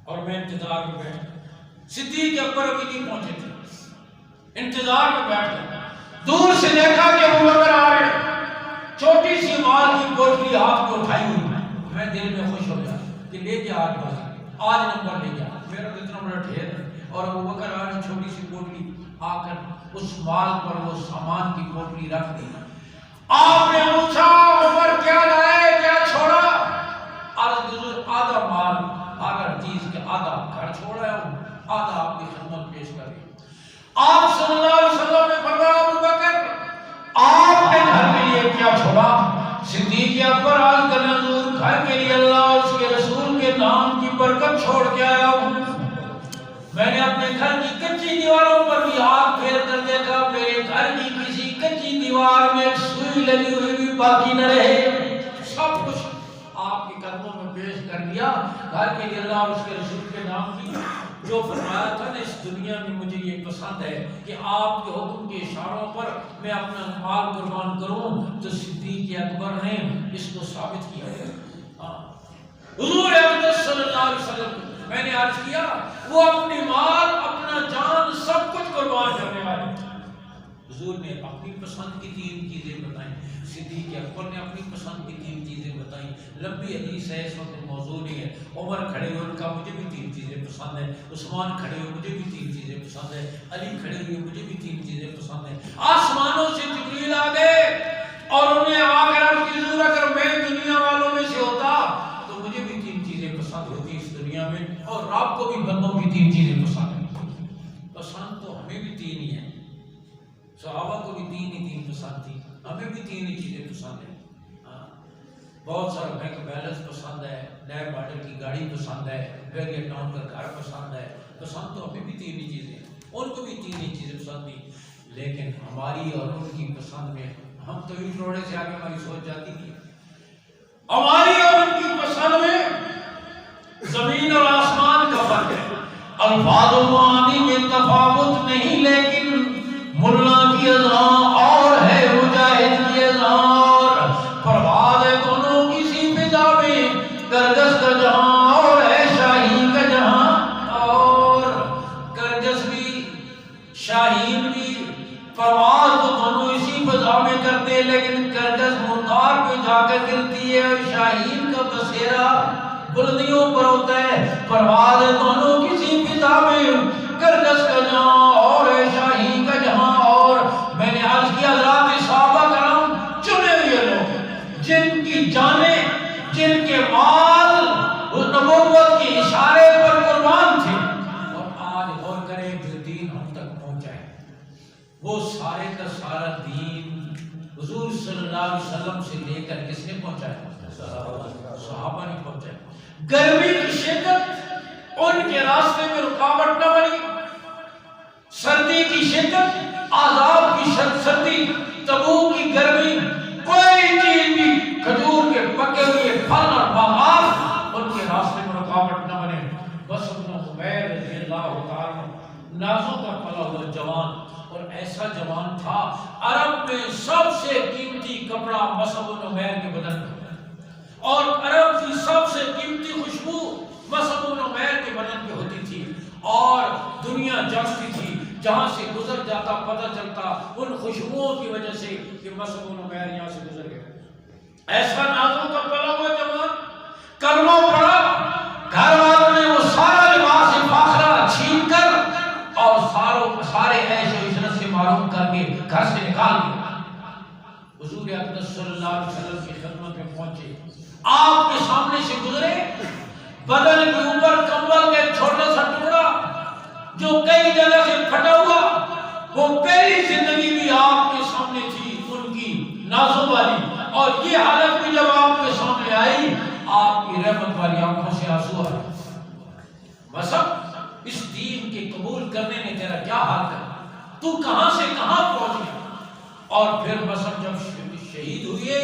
اور میں انتظار میں بیٹھ. صدیق اکبر ابھی نہیں پہنچے تھے، انتظار میں بیٹھ گیا. دور سے دیکھا کہ ابو بکر آ رہے، چھوٹی سی مال کی پوٹلی ہاتھ میں اٹھائی ہوئی. میں دل میں خوش ہو گیا کہ لے کے آج نمبر لے گیا، میرا تو اتنا بڑا ڈھیر ہے. اور ابو بکر آ رہے، چھوٹی سی پوٹلی آ کر اس مال پر وہ سامان کی پوٹلی رکھ دی. آپ نے پوچھا عمر کیا لائے، کیا چھوڑا؟ عرض حضور آدھا مال، اگر چیز کے آدھا گھر چھوڑا ہوں، آدھا آپ کی خدمت پیش کر رہی. آپ صلی اللہ علیہ وسلم نے فرمایا ابو بکر آپ نے گھر کے لیے کیا چھوڑا؟ صدیق اکبر عرض کرنے حضور گھر کے لیے اللہ اور اس کے رسول کے نام کی برکت چھوڑ کے آیا ہوں. میں نے اپنے گھر کی کچی دیواروں پر بھی ہاتھ پھیر کر دیکھا، میرے گھر کی کسی کچی دیوار میں ایک سوئی لگی ہوئی بھی باقی نہ رہے. سب کچھ آپ کے قدموں میں پیش کر دیا. گھر کے لیے اللہ اور اس کے رسول کے نام کی جو فرمایا تھا نا، اس دنیا میں مجھے یہ پسند ہے کہ آپ کے حکم کے اشاروں پر میں اپنا مال قربان کروں. تو صدیق اکبر نے اس کو ثابت کیا ہے. حضور اقدس صلی اللہ علیہ وسلم میں نے عرض کیا وہ اپنی مال، اپنا جان سب کچھ قربان کرنے والے. حضور نے اپنی پسند کی 3 چیزیں بتائیں، صدیق اکبر نے اپنی پسند کی 3 چیزیں بتائیں. لمبی حدیث ہے، اس وقت موضوع نہیں ہے. عمر کھڑے ہوئے ان کا مجھے بھی 3 چیزیں پسند ہیں، عثمان کھڑے ہوئے مجھے بھی 3 چیزیں پسند ہیں، علی کھڑے ہوئے مجھے بھی 3 چیزیں پسند ہیں. آسمانوں سے جبریل آ گئے اور انہیں آ کر عرض کی حضور اگر میں دنیا والوں میں سے ہوتا تو مجھے بھی 3 چیزیں پسند ہوتی اس دنیا میں، اور رب کو بھی بندوں کی 3 چیزیں پسند ہیں. پسند تو ہمیں بھی 3 ہی ہیں، صحابہ کو بھی 3 ہی 3 پسند تھی، ہمیں بھی تین ہی چیزیں پسند ہیں. بہت سارا بینک بیلنس پسند ہے, نئے ماڈل کی گاڑی پسند ہے, ویری ٹاؤن کا گھر پسند ہے. پسند تو ہمیں بھی تین ہی چیزیں ہیں, ان کو بھی تین ہی چیزیں پسند تھیں. لیکن ہماری اور ان کی پسند میں ہم تو ہی تھوڑے سے آگے ہماری سوچ جاتی تھی. ہماری اور ان کی پسند میں زمین اور آسمان کا فرق ہے. الفاظ و معانی میں تفاوت نہیں, لیکن ملا کی اذان اور ہے مجاہد کی اذان اور. پرواز ہے دونوں کسی فضا میں, گرگس کا جہاں اور ہے شاہین کا جہاں اور. گرگس بھی شاہین بھی پرواز تو دونوں اسی فضا میں کرتے ہیں, لیکن گرگس مردار پہ جا کر گرتی ہے اور شاہین کا بسیرا بلندیوں پر ہوتا ہے. پرواز ہے دونوں کسی فضا میں, گرگس کا جہاں اور ہے شاہین کا جہاں اور. میں نے عرض کیا حضرات صحابہ کرام چنے ہوئے لوگ جن کی جانیں جن کے مال اس نبوت کے اشارے پر قربان تھے. اور آج غور کریں جو دین ہم تک پہنچا ہے وہ سارے کا سارا دین حضور صلی اللہ علیہ وسلم سے لے کر کس نے پہنچا ہے؟ صحابہ نے پہنچا ہے. گرمی کی شدت ان کے راستے میں رکاوٹ نہ بنی, سردی کی شدت عذاب کی سردی, تبوک کی گرمی, کوئی چیز بھی کھجور کے پکے ہوئے پھل اور باغات ان کے راستے میں رکاوٹ نہ بنے. بس ابن عمیر رضی اللہ تعالیٰ نازوں کا پلا ہوا جوان, اور ایسا جوان تھا عرب میں سب سے قیمتی کپڑا مصعب بن عمیر کے بدن میں, اور عرب کی سب سے قیمتی خوشبو مصعب بن عمیر کے بدن پہ ہوتی تھی. اور دنیا جانتی تھی, جہاں سے گزر جاتا پتہ چلتا ان خوشبوؤں کی وجہ سے کہ مصعب بن عمیر یہاں سے گزر گئے. ایسا نازوں کا پلا ہوا جوان کلمہ پڑھا, گھر والوں نے وہ سارا لباس فاخرہ چھین کر اور سارے عیش و عشرت سے معروم کر کے گھر سے نکال دیا. حضور اقدس صلی اللہ علیہ وسلم کی خدمت میں پہنچے, آپ کے سامنے سے گزرے, بدن کے اوپر کمبل کا ایک چھوٹا سا ٹکڑا جو کئی جگہ سے پھٹا ہوا, وہ پہلی زندگی بھی آپ کے سامنے تھی ان کی نازوں والی, اور یہ حالت بھی جب آپ کے سامنے آئی آپ کی رحمت والی آنکھوں سے آنسو آئے. مصعب اس دین کے قبول کرنے نے تیرا کیا حال کر, تو کہاں سے کہاں پہنچ گیا. اور پھر مصعب جب شہید ہوئے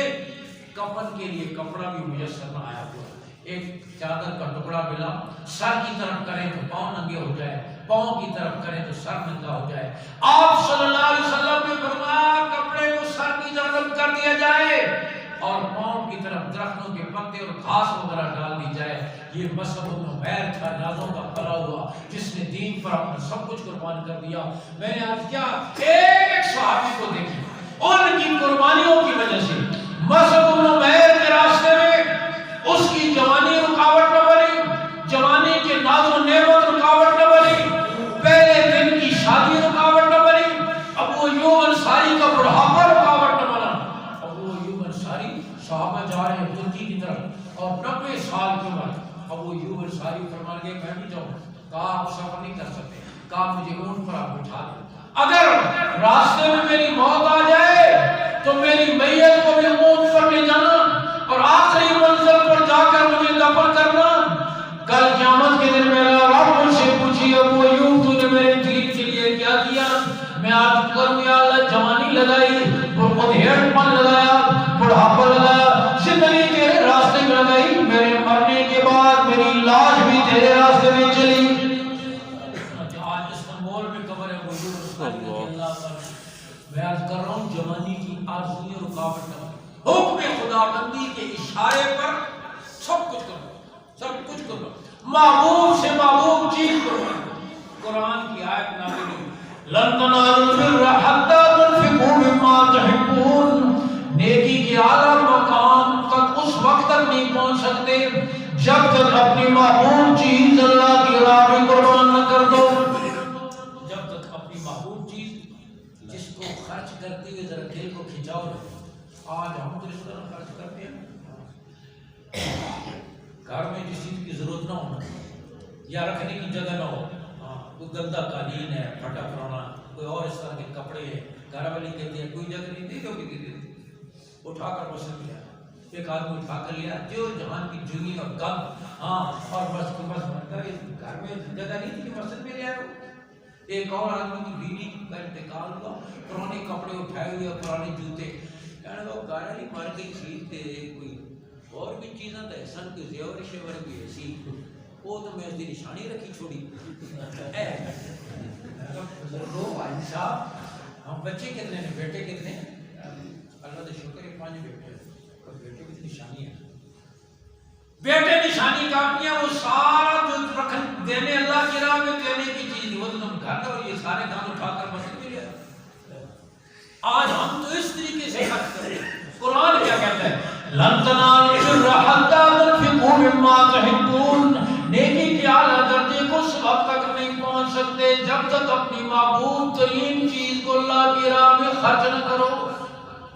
کفن کے لیے کپڑا بھی میسر نہ آیا ہوا, ایک چادر کا ٹکڑا ملا, سر کی طرف کریں تو پاؤں ننگے ہو جائے, پاؤں کی طرف کریں تو سر ننگا ہو جائے. آپ صلی اللہ علیہ وسلم نے فرمایا کپڑے کو سر کی طرف کر دیا جائے اور پاؤں کی طرف درختوں کے پتے اور گھاس وغیرہ ڈال دی جائے. یہ مصعب بن عمیر تھا نازوں کا پلا ہوا, جس نے دین پر اپنا سب کچھ قربان کر دیا. میں نے آج کیا ایک صحابی کو دیکھی, ان کی قربانیوں کی وجہ سے مصعب بن عمیر کے راستے میں اس کی جوانی رکاوٹ نہ بنی, جوانی کے ناز و نعمت رکاوٹ نہ بنی, پہلے دن کی شادی رکاوٹ نہ بنی, ابو ایوب انصاری کا بڑھاپا رکاوٹ نہ بنا. ابو ایوب انصاری صحابہ جا رہے ہیں ترکی کی طرف اور 90 سال کی عمر, ابو ایوب انصاری فرمان گئے میں بھی جاؤں. کہا آپ سفر نہیں کر سکتے, کہا مجھے اونٹ پر آپ بٹھا دیں, اگر راستے میں میری موت آ جائے تو میری میت کو بھی اونٹ پر لے جانا اور آخری منزل پر جا کر مجھے دفن کرنا. کل قیامت کے دن میرا رب مجھ سے پوچھی ابو ایوب تو نے میرے دین کے لیے کیا کیا. میں آج کروں یا اللہ جوانی لگائی, ادھیڑ پن لگایا, بڑھاپا لگایا, زندگی تیرے راستے میں لگائی, میرے مرنے کے بعد میری لاش بھی تیرے راستے میں چلی. آج استنبول میں قبر ہے میں عرض کر رہا ہوں جوانی کی آرزوئیں رکاوٹ نہ بنے, حکم خداوندی کے اشارے پر سب کچھ کرو, سب کچھ کرو, محبوب سے محبوب چیز کرو. قرآن کی آیت نازل ہوئی لن تنالوا البر حتى تنفقوا مما تحبون, نیکی کے اعلیٰ مقام تک اس وقت تک نہیں پہنچ سکتے جب تک اپنی محبوب چیز اللہ کی راہ میں قربان نہ کر دو. جب تک اپنی محبوب چیز جس کو خرچ کرتے ہوئے ذرا دل کو کھینچاؤ. آج ہم تو اس طرح خرچ کرتے ہیں گھر میں جس چیز کی ضرورت نہ ہونا یا رکھنے کی جگہ نہ ہو, کوئی گندا قالین ہے پھٹا پرانا, کوئی اور اس طرح کے کپڑے ہیں, گھر والی کہتی ہے کوئی جگہ نہیں دے دو گی, اٹھا کر مسجد میں آیا، ایک آدمی اٹھا کر لیا جو جہان کی جنگی اور گند، ہاں اور بس گھر میں جگہ نہیں تھی کہ مسجد میں لے آئے۔ ایک اور آدمی کی بیوی کا انتقال ہوا، پرانے کپڑے اٹھائے ہوئے اور پرانے جوتے، کہنے لگا گاڑا نہیں مار کے چیز تے کوئی اور بھی چیزاں تے سن کے زیور شیور بھی ایسی، وہ تو میں اس کی نشانی رکھی چھوڑی۔ بزرگوں بھائی صاحب، ہم بچے کتنے ہیں، بیٹے کتنے ہیں؟ اللہ کا شکر ہے 5 بیٹے ہیں، اور بیٹے کی نشانی ہے، بیٹے نشانی کافی ہے، وہ سارا جو رکھ دینے اللہ کی راہ میں دینے کی چیز، وہ تو تم گھر اور یہ سارے کام اٹھا کر مسجد میں لے آئے۔ آج ہم تو اس طریقے سے خرچ کریں۔ قرآن کیا کہتا ہے؟ لن تنالوا البر حتى تنفقوا مما تحبون، نیکی کے اعلیٰ درجے کو اس وقت تک نہیں پہنچ سکتے جب تک اپنی محبوب ترین چیز کو اللہ کی راہ میں خرچ نہ کرو۔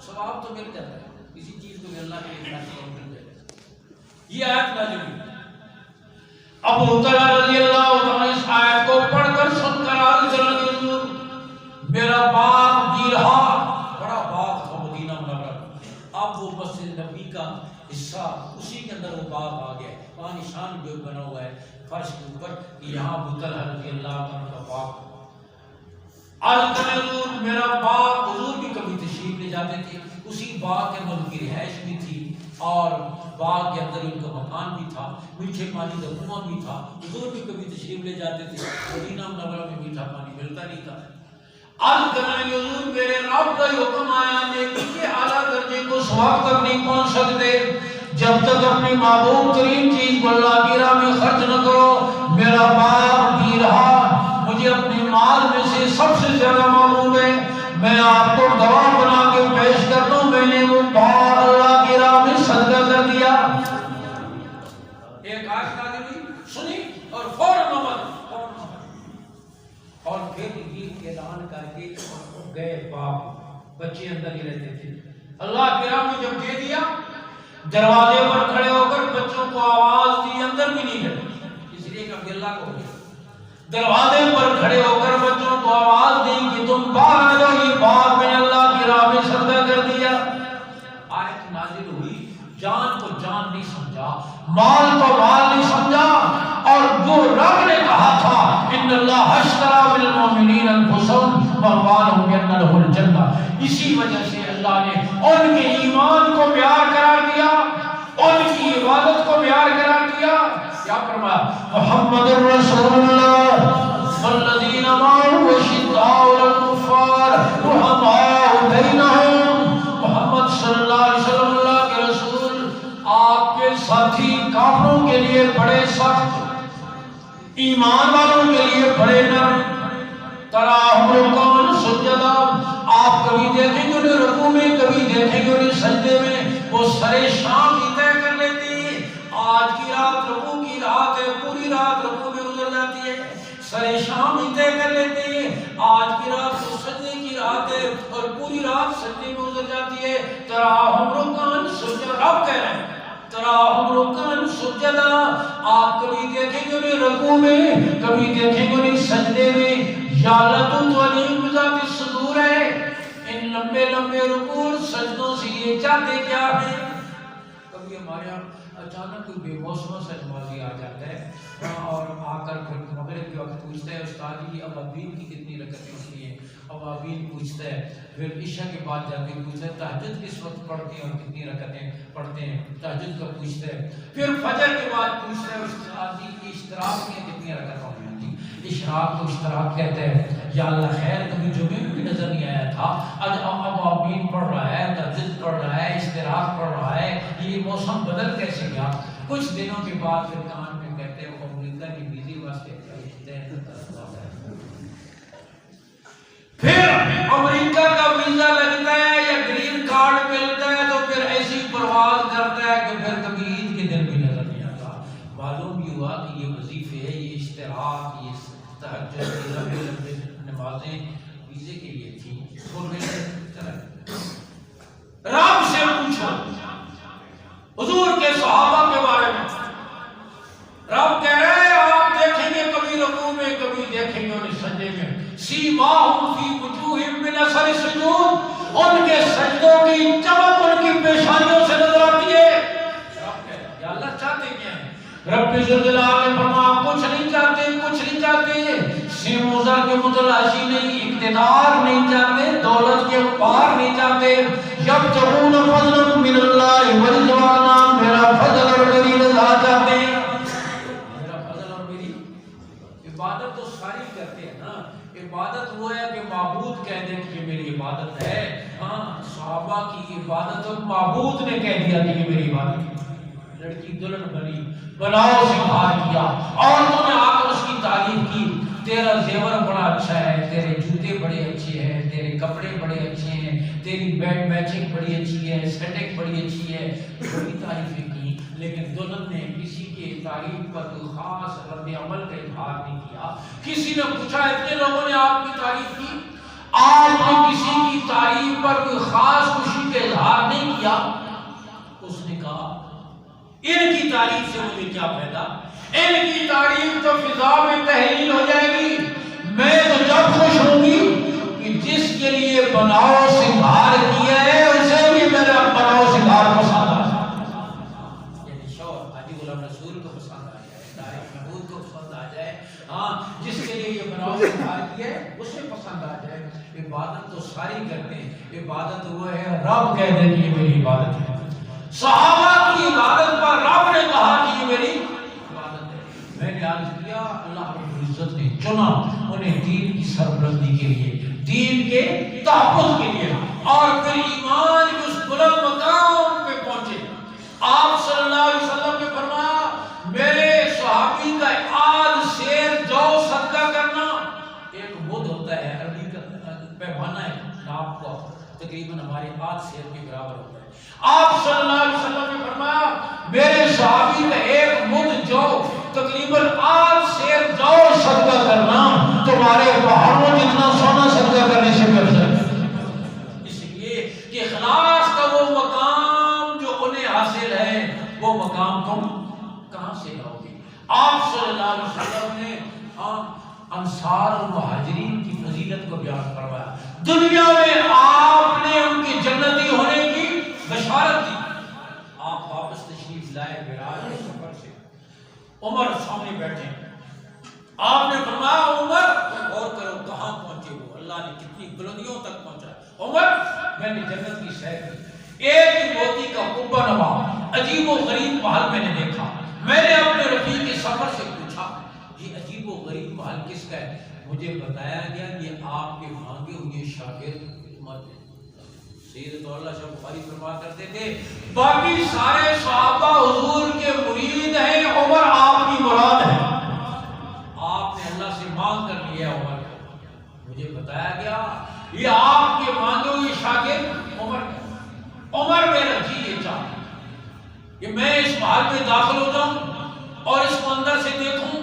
ثواب تو مل جاتا ہے، کسی چیز کو بھی اللہ کے لیے خرچ کرو مل جائے گا۔ یہ آیت نازل ہوئی، ابو طلحہ رضی اللہ عنہ اس آیت کو پڑھ کر سن کر عرض کرنے لگے، میرا باغ بیرہا، بڑا باغ تھا مدینہ منورہ، اب وہ مسجد نبی کا حصہ، اسی کے اندر وہ باغ آ گیا، وہاں نشان جو بنا ہوا ہے فرش کے اوپر، یہاں ابو طلحہ رضی اللہ عنہ کا باغ۔ عرض کرنے لگے میرا باغ، حضور بھی کبھی تشریف لے جاتے تھے، اسی باغ کے اندر ان کی رہائش بھی تھی اور باغ کے اندر ان کا مکان بھی تھا، میٹھے پانی کا کنواں بھی تھا، حضور بھی کبھی تشریف لے جاتے تھے، مدینہ منورہ میں میٹھا پانی ملتا نہیں تھا۔ عرض کرنے لگے حضور میرے رب کا حکم آیا، نیکی کے اعلیٰ درجے کو اس وقت تک نہیں پہنچ سکتے جب تک اپنی محبوب ترین چیز کو اللہ کی راہ میں خرچ نہ کرو۔ میرا باغ بھی رہا، مجھے اپنے مال میں سے سب سے زیادہ معلوم ہے، میں آپ کو گواہ بنا کے پیش کر دوں، میں نے وہ باغ اللہ کی راہ میں صدقہ کر دیا۔ ایک آیت نازل ہوئی، سنی اور فوراً عمل، اور پھر یہ اعلان کر کے گئے باپ، بچے اندر ہی رہتے تھے۔ اللہ کے راہ میں جب دے دیا، دروازے پر کھڑے ہو کر بچوں کو آواز دی، اندر بھی نہیں گئے، اس لیے کہ عبداللہ کو ہو گیا۔ دروازے پر کھڑے ہو کر بچوں کو آواز دی کہ تم باہر آ جاؤ، یہ باغ میں نے اللہ کی راہ میں صدقہ کر دیا۔ آیت نازل ہوئی، جان کو جان نہیں سمجھا، مال کو مال نہیں سمجھا، اور جو رب نے کہا تھا ان اللہ اشتری من المؤمنین انفسهم واموالهم بان لهم الجنہ، اسی وجہ سے اللہ نے ان کے ایمان کو معیار قرار دیا، ان کی عبادت کو معیار قرار دیا۔ کیا فرمایا؟ محمد رسول اللہ والذین معه اشداء علی الکفار رحماء بینہم، محمد صلی اللہ علیہ وسلم اللہ کے رسول، آپ کے ساتھی کافروں کے لیے بڑے سخت، ایمان والوں کے لیے بڑے نرم، تراہم رکعا سجدہ، آپ کبھی دیکھیں گے انہیں رکوع میں، کبھی دیکھیں گے انہیں سجدے میں، وہ سر شام ہی طے کر لیتی ہے۔ آج کی رات رکوع کی رات ہے، پوری رات رکوع میں گزر جاتی ہے، سر شام ہی طے کر لیتے ہیں۔ آج کی رات تو سجدے کی رات ہے اور پوری رات سجدے میں گزر جاتی ہے۔ تراہم رکعا سجدہ، رب کہہ رہے ہیں تراہم رکعا سجدہ، آپ کبھی دیکھیں گے انہیں رکوع میں، کبھی دیکھیں گے انہیں سجدے میں۔ یا لطف علیم بذات الصدور ہے، ان لمبے لمبے رکوع اور سجدوں سے یہ چاہتے کیا ہے؟ کبھی ہمارے یہاں اچانک کوئی بے موسمہ سے نمازی آ جاتا ہے اور آ کر پھر مغرب کے وقت پوچھتا ہے استاد جی ابابین کی کتنی رکعتیں ہوتی ہیں، ابابین پوچھتا ہے، پھر عشاء کے بعد جا کے پوچھتا ہے تہجد کس وقت پڑھتے ہیں اور کتنی رکعتیں پڑھتے ہیں، تہجد کا پوچھتا ہے، پھر فجر کے بعد پوچھتا ہے استاد جی کی اشتراک میں کتنی رکعتیں ہوتی ہیں۔ اشراق کو اشتراک کہتے ہیں۔ یا اللہ خیر کبھی جمعے میں بھی نظر نہیں آیا تھا، آج ابابین پڑھ رہا ہے، تہجد پڑھ رہا ہے، اشتراک پڑھ رہا ہے، یہ موسم بدل کیسے گیا؟ کچھ دنوں کے بعد پھر کان میں کہتے ہیں وہ امریکہ کی ویزی واسطے پھر امریکہ کا ویزا لگتا ہے یا گرین کارڈ ملتا ہے تو پھر ایسی پرواز کرتا ہے کہ پھر کبھی عید کے دن بھی نظر نہیں آتا۔ معلوم یہ ہوا کہ یہ وظیفے، یہ اشتراک، یہ تہجد، یہ لمبے لمبے نمازیں ویزے کے لیے تھی۔ رب سے پوچھو حضور کے صحابہ کے بارے میں، رب کہہ رہے ہیں آپ دیکھیں گے کبھی رکوع میں، کبھی دیکھیں گے انہیں سجدے میں، سیماہم فی وجوہہم من اثر السجود، ان کے سجدوں کی چمک ان کی کی پیشانیوں سے نظر آتی ہے. یا اللہ چاہتے کیا ہیں؟ رب ذوالجلال نے فرمایا کچھ نہیں چاہتے سیم و زر کے متلاشی نہیں، اقتدار نہیں چاہتے، دولت کے پار نہیں چاہتے. یبتغون فضلا من اللہ ورضوانا، میرا فضل اور میری رضا چاہتے ہیں. میرا فضل اور میری عبادت تو ساری کرتے ہیں نا. عبادت وہ ہے کہ معبود کہہ دے کہ یہ میری عبادت ہے. ہاں صحابہ کی عبادت معبود نے کہہ دیا کہ یہ میری عبادت ہے. لڑکی دلہن بنی، بناؤ سنگھار کیا، اور تم نے آ کر اس کی تعریف کی، تیرا زیور بڑا اچھا ہے، تیرے جوتے بڑے اچھے ہیں، تیرے کپڑے بڑے اچھے ہیں، تیری بیڈ میچنگ بڑی اچھی ہے، سیٹنگ بڑی اچھی ہے، بڑی تعریفیں کی. لیکن دلہن نے کسی کے تعریف پر کوئی خاص رد عمل کا اظہار نہیں کیا. کسی نے پوچھا اتنے لوگوں نے آپ کی تعریف کی، آپ نے کسی کی تعریف پر کوئی خاص خوشی کا اظہار نہیں کیا. اس نے کہا ان کی تعریف سے مجھے کیا فائدہ؟ ان کی تعریف تو فضا میں تحلیل ہو جائے گی. میں تو جب خوش ہوں گی کہ جس کے لیے بناؤ سنگھار کیا ہے اسے بھی میرا بناؤ سنگھار پسند آ جائے. یعنی شوہر حاجی غلام رسول کو پسند آ جائے، طارق محمود کو پسند آ جائے. ہاں جس کے لیے یہ بناؤ سنگھار کیا ہے اسے پسند آ جائے. عبادت تو ساری کرتے ہیں، عبادت وہ ہے رب کہہ دے کہ یہ میری عبادت ہے. صحابہ کی عبادت پر رب نے کہا کہ یہ میری عبادت ہے. میں نے عرض کیا اللہ رب العزت نے چنا انہیں دین کی سربلندی کے لیے، دین کے تحفظ کے لیے، اور پھر ایمان کے اس بلند مقام پہ پہنچے. آپ صلی اللہ علیہ وسلم نے فرمایا میرے صحابی کا آدھ سیر جو صدقہ کرنا، ایک مد ہوتا ہے عربی کا پیمانہ ہے ناپ کا، تقریباً ہمارے آدھ سیر کے برابر ہوتا ہے. آپ صلی اللہ علیہ وسلم نے فرمایا میرے صحابی کا ایک مد جو تقریباً آدھ سیر جو صدقہ کرنا تمہارے پہاڑوں جتنا سونا صدقہ کرنے سے بہتر ہے. اس لیے کہ اخلاص کا وہ مقام جو انہیں حاصل ہے وہ مقام تم کہاں سے لاؤ گے؟ آپ صلی اللہ علیہ وسلم نے انصار اور مہاجرین کی فضیلت کو بیان فرمایا. دنیا میں آپ نے ان کی جنتی ہونے کی بشارت دی. آپ واپس تشریف لائے معراج کے سفر سے، عمر سامنے بیٹھے. آپ نے فرمایا عمر غور کرو کہاں پہنچے ہو، اللہ نے کتنی بلندیوں تک پہنچا. عمر میں نے جنت کی سیر کی، ایک موتی کا قبہ نما عجیب و غریب محل میں نے دیکھا. میں نے اپنے رفیق کے سفر سے پوچھا یہ عجیب و غریب محل کس کا ہے؟ مجھے بتایا گیا یہ آپ کے مانگے ہوئے شاگرد عمر نے. سید اللہ شاہ بخاری فرما کرتے تھے باقی سارے صحابہ حضور کے مرید ہیں، عمر آپ کی مراد ہے. آپ نے اللہ سے مانگ کر لیا عمر. مجھے بتایا گیا یہ آپ کے مانگے ہوئے شاگرد عمر. عمر میرا جی یہ چاہتا کہ میں اس محل میں داخل ہو جاؤں اور اس کو اندر سے دیکھوں،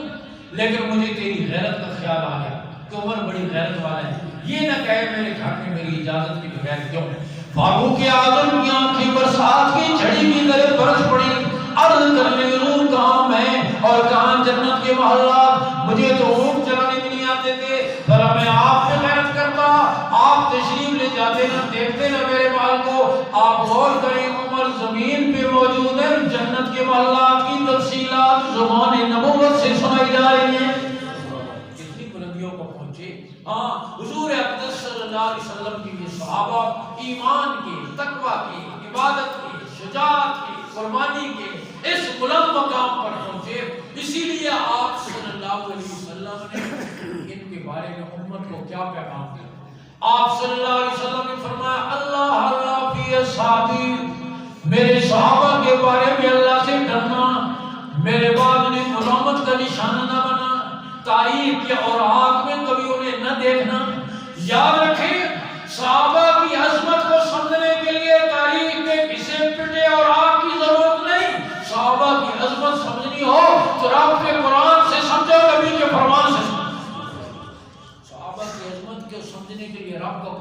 لیکن مجھے تیری غیرت کا خیال آ گیا کہ عمر بڑی غیرت والا ہے. یہ نہ کہے میرے گھر میں میری اجازت کے بغیر کیوں. فاروق اعظم کی آنکھیں برسات کی جھڑی کی طرح برس پڑی. عرض کرنے حضور کہاں میں اور کہاں جنت کے محلات، مجھے تو اونٹ چلانے بھی نہیں آتے تھے، ذرا میں آپ سے غیرت کرتا. آپ تشریف لے جاتے نہ دیکھتے نہ میرے محل کو. آپ غور کریں عمر زمین پہ موجود ہے، جنت کے محلات کی تفصیلات زبان نبوت سے سنائی جا رہی ہیں. کتنی بلندیوں کو پہنچے. ہاں حضور اقدس صلی اللہ علیہ وسلم کی یہ صحابہ ایمان کے، تقوی کے، عبادت کے، شجاعت کے، قربانی کے اس بلند مقام پر پہنچے. اسی لیے آپ صلی اللہ علیہ وسلم نے ان کے بارے میں امت کو کیا پیغام دیا؟ آپ صلی اللہ علیہ وسلم نے فرمایا اللہ اللہ فی اصحابی، میرے صحابہ کے بارے میں اللہ سے ڈرنا، میرے بعد انہیں ملامت کا نشانہ نہ بنا، تاریخ کے اوراق میں کبھی انہیں نہ دیکھنا. یاد رکھیں صحابہ کی عظمت کو سمجھنے کے لیے تاریخ میں کسے پٹے اور آگ کی ضرورت نہیں. صحابہ کی عظمت سمجھنی ہو تو رب کے قرآن سے سمجھو، نبی کے فرمان سے سمجھو. صحابہ کی عظمت کو سمجھنے کے لیے رب کا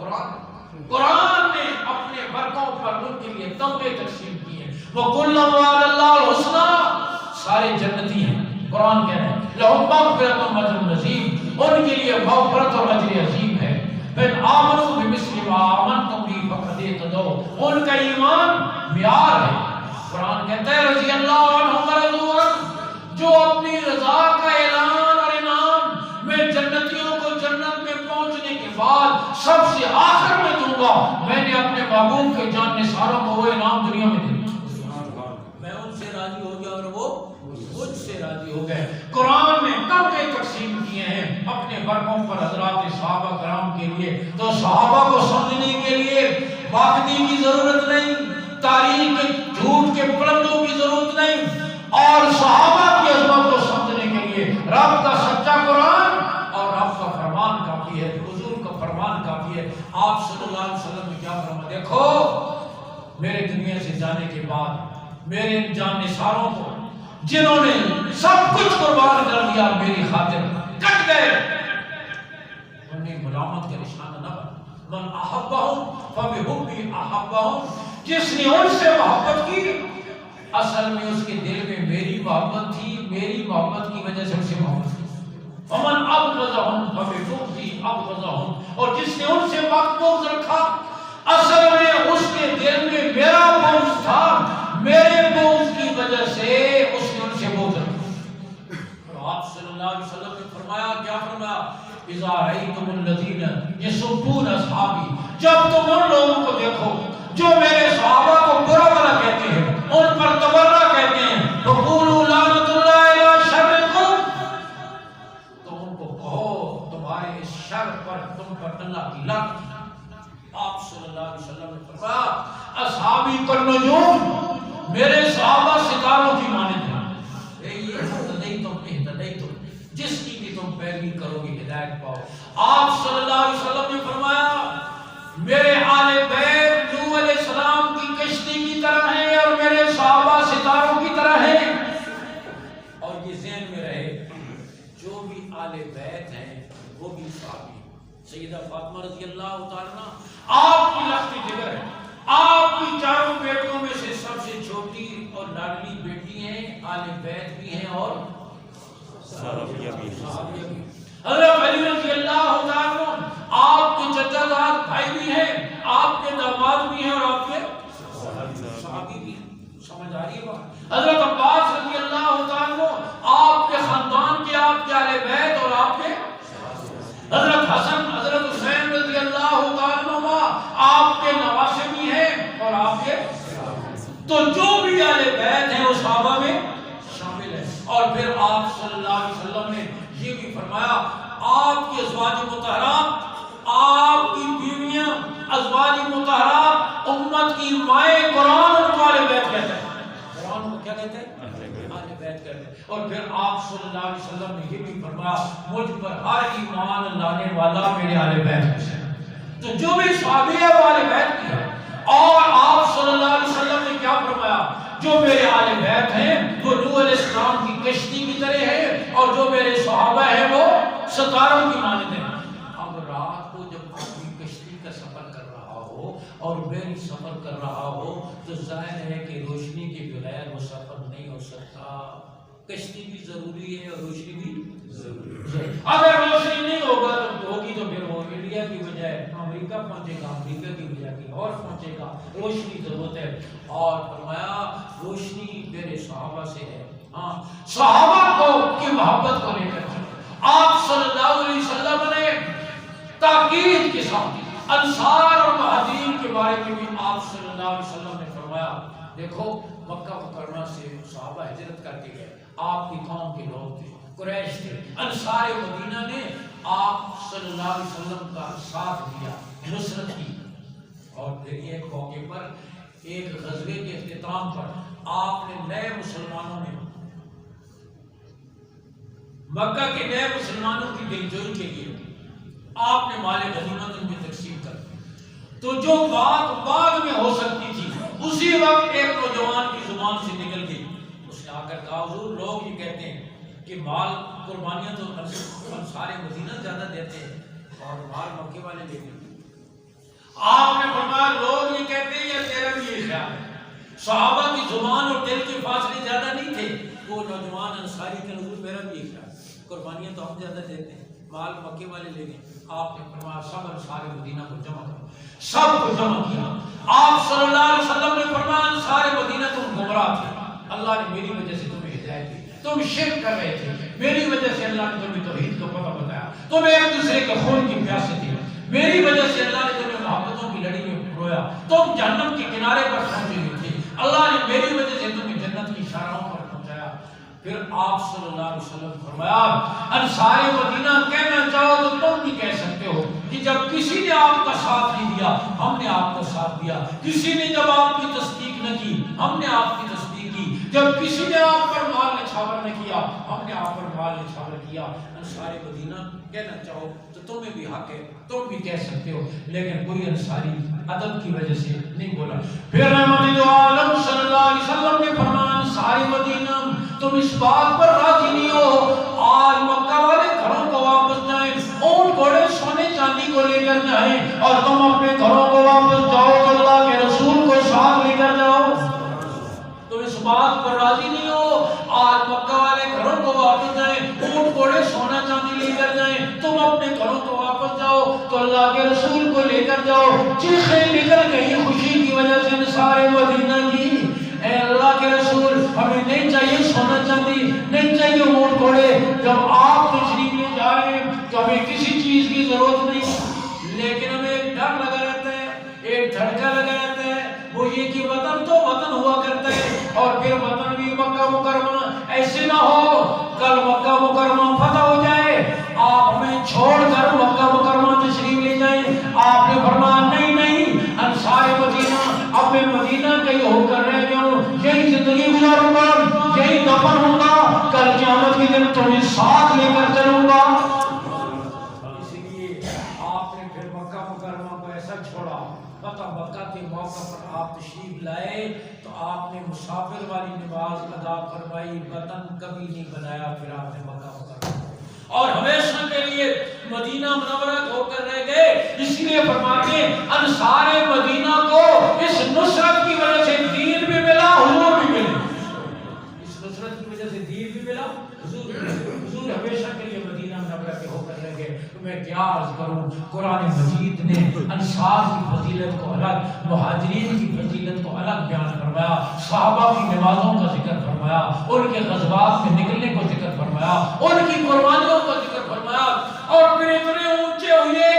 قرآن نے اپنے برکوں پر ان کے لیے تمغے تقسیم کیے. وَكُلًّا وَعَدَ اللَّهُ الْحُسْنَىٰ، سارے جنتی ہیں. قرآن کہہ رہے ہیں لَهُم مَغْفِرَةٌ وَأَجْرٌ عَظِيمٌ، ان کے لیے مغفرت اور اجر عظیم ہے. پھر آمنوا بمثل ما آمنتم به فقد اهتدوا، ان کا ایمان معیار ہے۔ قرآن کہتا ہے رضی اللہ عنہ ورضوا عنہ، جو اپنی رضا کا اعلان اور انعام میں جنتیوں کو جنت میں پہنچنے کے بعد سب سے آخر میں دوں گا، میں نے اپنے محبوب کے جان نثاروں کو وہ انعام دنیا میں دیا، میں ان سے راضی ہو گیا اور وہ مجھ سے راضی ہو گئے۔ قرآن نے تمغے تقسیم کیے ہیں اپنے برقوں پر حضرات صحابہ کرام کے لیے، تو صحابہ کو سمجھنے کے لیے باقی کی ضرورت نہیں، تاریخ کے جھوٹ کے پرندوں کی ضرورت نہیں، اور صحابہ کی عظمت کو سمجھنے کے لیے رب کا سچا قرآن اور رب کا فرمان کافی ہے، حضور کا فرمان کافی ہے۔ آپ صلی اللہ علیہ وسلم نے کیا فرمایا؟ دیکھو میرے دنیا سے جانے کے بعد میرے جان نثاروں کو جنہوں نے سب کچھ قربان کر دیا میری خاطر کٹ گئے، انہیں ملامت کا نشانہ نہ بنا۔ من احبہم فبحبی احبہم، جس نے ان سے محبت کی اصل میں اس کے دل میں میری محبت تھی، میری محبت کی وجہ سے ان سے محبت کی۔ ومن ابغضہم فببغضی ابغضہم، اور جس نے ان سے بغض رکھا اصل میں اس کے دل میں میرا بغض تھا، میرے بغض کی وجہ سے اس نے ان سے بغض رکھا۔ اور آپ صلی اللہ علیہ وسلم نے فرمایا، کیا فرمایا؟ اذا رأیتم الذین یسبون اصحابی، جب تم ان لوگوں کو دیکھو جو میرے صحابہ کو برا بھلا کہتے ہیں، ان پر تبرہ کہتے ہیں، فقولوا لعنۃ اللہ علی شرکم، تو ان کو کہو تمہارے اس شر پر، تم پر اللہ کی لعنت۔ آپ صلی اللہ علیہ وسلم نے فرمایا اصحابی کالنجوم، میرے صحابہ ستاروں کی مانند ہیں، یہ اہتدیتم، جس کی بھی تم پیروی کرو گے ہدایت پاؤ۔ آپ صلی اللہ علیہ وسلم نے فرمایا میرے آل بیت نوح علیہ السلام کی کشتی کی طرح ہیں اور میرے صحابہ ستاروں کی طرح ہیں۔ اور یہ ذہن میں رہے جو بھی آل بیت ہیں وہ بھی صحابی۔ سیدہ فاطمہ رضی اللہ تعالیٰ عنہ آپ کی لخت جگر ہے، آپ کی چاروں بیٹوں میں سے سب سے چھوٹی اور لاڈلی بیٹی ہیں، آل بیت بھی ہیں اور صحابیہ بھی ہیں۔ حضرت علی رضی اللہ تعالیٰ عنہ آپ کے چچا زاد بھائی بھی ہیں، آپ کے داماد بھی ہیں اور آپ کے صحابی بھی ہیں۔ سمجھ آ رہی ہے بات؟ حضرت عباس رضی اللہ تعالیٰ عنہ آپ کے خاندان کے، آپ کے اہل بیت اور آپ کے، حضرت حسن حضرت حسین رضی اللہ تعالیٰ عنہ آپ کے نواسے بھی ہیں اور آپ کے، تو جو بھی اہل بیت ہیں وہ صحابہ میں شامل ہیں۔ اور پھر آپ صلی اللہ علیہ وسلم نے یہ بھی فرمایا آپ کی ازواج مطہرات، آپ کی بیویاں ازواج مطہرات امت کی مائیں قرآن ان کو اہل بیت کہتے ہیں، قرآن کو کیا کہتے ہیں؟ اہل بیت کہتے ہیں۔ اور پھر آپ صلی اللہ علیہ وسلم نے یہ بھی فرمایا مجھ پر ہر ایمان لانے والا میرے اہل بیت ہے، تو جو بھی صحابی ہے وہ اہل بیت کی ہے۔ اور آپ صلی اللہ علیہ وسلم نے کیا فرمایا؟ جو میرے اہل بیت ہیں وہ نوح علیہ السلام کی کشتی کی طرح ہیں اور جو میرے صحابہ ہیں وہ ستاروں کی مانند ہیں۔ اب رات کو جب آدمی کشتی کا سفر کر رہا ہو اور بیل سفر کر رہا ہو تو ظاہر ہے کہ روشنی کے بغیر وہ سفر نہیں ہو سکتا، کشتی بھی ضروری ہے اور روشنی بھی ضروری ہے۔ اگر روشنی نہیں ہوگا تو ہوگی تو پھر وہ انڈیا کی بجائے امریکہ پہنچے گا، امریکہ کی بجائے کہیں اور پہنچے گا، روشنی ضرورت ہے۔ اور فرمایا روشنی میرے صحابہ سے ہے، ہاں صحابہ کو کی محبت کو لے کر آپ صلی اللہ علیہ وسلم نے تاکید کے ساتھ انصار اور مہاجرین کے بارے میں بھی آپ صلی اللہ علیہ وسلم نے فرمایا دیکھو مکہ مکرمہ سے صحابہ ہجرت کر کے گئے، آپ کی قوم کے لوگ تھے، قریش تھے، انصار مدینہ نے آپ صلی اللہ علیہ وسلم کا ساتھ دیا، نصرت کی۔ اور پھر ایک موقع پر ایک غزوے کے اختتام پر آپ نے نئے مسلمانوں میں مکہ کے نئے مسلمانوں کی دلجوئی کے لیے آپ نے مال غنیمت ان میں تقسیم کر دی، تو جو بات بعد میں ہو سکتی تھی اسی وقت ایک نوجوان کی زبان سے نکل گئی، اس نے آ کر کہا حضور لوگ یہ کہتے ہیں کہ مال قربانیاں تو انصار مدینہ زیادہ دیتے ہیں اور مال مکے والے لیتے ہیں۔ آپ نے فرمایا لوگ یہ کہتے ہیں یا تیرا بھی یہ خیال ہے؟ صحابہ کی زبان اور دل کے فاصلے زیادہ نہیں تھے، وہ نوجوان انصاری کے حضور میرا بھی یہ خیال، قربانیاں تو ہم زیادہ دیتے ہیں، مال مکے والے لے گئے۔ آپ نے فرمایا سب انصار مدینہ کو جمع کرو، سب کو جمع کیا، آپ صلی اللہ علیہ وسلم نے فرمایا سارے مدینہ تم گمراہ تھے، اللہ نے میری وجہ سے تمہیں ہدایت دی، تم شرک کر رہے تھے، میری وجہ سے اللہ نے تمہیں توحید کا پتہ بتایا، تم ایک دوسرے کے خون کی پیاسے تھے، میری وجہ سے اللہ نے تمہیں محبتوں کی لڑی میں پرویا، تم جہنم کے کنارے پر پہنچے ہوئے تھے، اللہ نے میری وجہ سے تمہیں جنت کی شاہراہوں پر پہنچایا۔ پھر آپ صلی اللہ علیہ وسلم فرمایا انصار مدینہ کہنا چاہو تو تم بھی کہہ سکتے ہو کہ جب کسی نے آپ کا ساتھ نہیں دیا ہم نے آپ کا ساتھ دیا، کسی نے جب آپ کی تصدیق نہ کی ہم نے آپ کی تصدیق کی، جب کسی نے آپ پر مال نچھاور نہ کیا ہم نے آپ پر مال نچھاور کیا۔ انصار مدینہ کہنا چاہو تو تمہیں بھی حق ہے، تم بھی کہہ سکتے ہو، لیکن کوئی انصاری ادب کی وجہ سے نہیں بولا۔ پھر رحمت عالم صلی اللہ علیہ وسلم نے فرمایا انصار مدینہ تم اس بات پر راضی نہیں ہو آج مکہ والے گھروں کو واپس جائیں، اونٹ گھوڑے سونے چاندی کو لے کر جائیں اور تم اپنے گھروں کو واپس جاؤ تو اللہ کے رسول کو ساتھ لے کر جاؤ۔ تم اس بات پر راضی نہیں ہو آج مکہ والے گھروں کو واپس جائیں، اونٹ گھوڑے سونا چاندی لے کر جائیں، تم اپنے گھروں کو واپس جاؤ تو اللہ کے رسول کو لے کر جاؤ۔ چیخیں نکل گئی خوشی کی وجہ سے انصار مدینہ کی، اے اللہ کے رسول ہمیں نہیں چاہیے سونا چاندی، نہیں چاہیے اونٹ گھوڑے، جب آپ تشریف لے جا رہے ہیں تو ہمیں کسی چیز کی ضرورت نہیں، لیکن ہمیں ایک ڈر لگا رہتا ہے، ایک دھڑکا لگا رہتا ہے، وہ یہ کہ وطن تو وطن ہوا کرتا ہے اور پھر وطن بھی مکہ مکرمہ، ایسے نہ ہو کل مکہ مکرمہ فتح ہو جائے آپ ہمیں چھوڑ کر مکہ مکرمہ تشریف لے جائیں۔ آپ نے فرمایا نہیں نہیں انصار مدینہ اب میں مدینہ کہیں ہو کر رہ گیا ہوں، یہی زندگی گزاروں گا، یہی دفن ہوں گا، کل قیامت کے دن تمہیں ساتھ لے کر چلوں گا۔ اس لیے آپ نے پھر مکہ مکرمہ کو ایسا چھوڑا، پتہ مکہ کے موقع پر آپ تشریف لائے تو آپ نے مسافر والی نماز ادا فرمائی، وطن کبھی نہیں بنایا، پھر آپ نے مکہ مکرمہ اور ہمیشہ کے لیے مدینہ منورہ ہو کر رہ گئے۔ اس لیے فرماتے ہیں انصار مدینہ کو اس نصرت کی وجہ سے دین بھی ملا، حضور بھی ملے، اس نصرت کی وجہ سے دین بھی ملا، حضور بھی ملے۔ حضور ہمیشہ کے لیے مدینہ منورہ کے ہو کر رہ گئے۔ تو میں کیا عرض کروں، قرآن مجید نے انصار کی فضیلت کو الگ، مہاجرین کی فضیلت کو الگ بیان فرمایا، صحابہ کی نمازوں کا ذکر فرمایا، ان کے غزوات میں نکلنے کو ذکر فرمایا، ان کی قربانیوں کا ذکر فرمایا، اور پھر اتنے اونچے ہوئے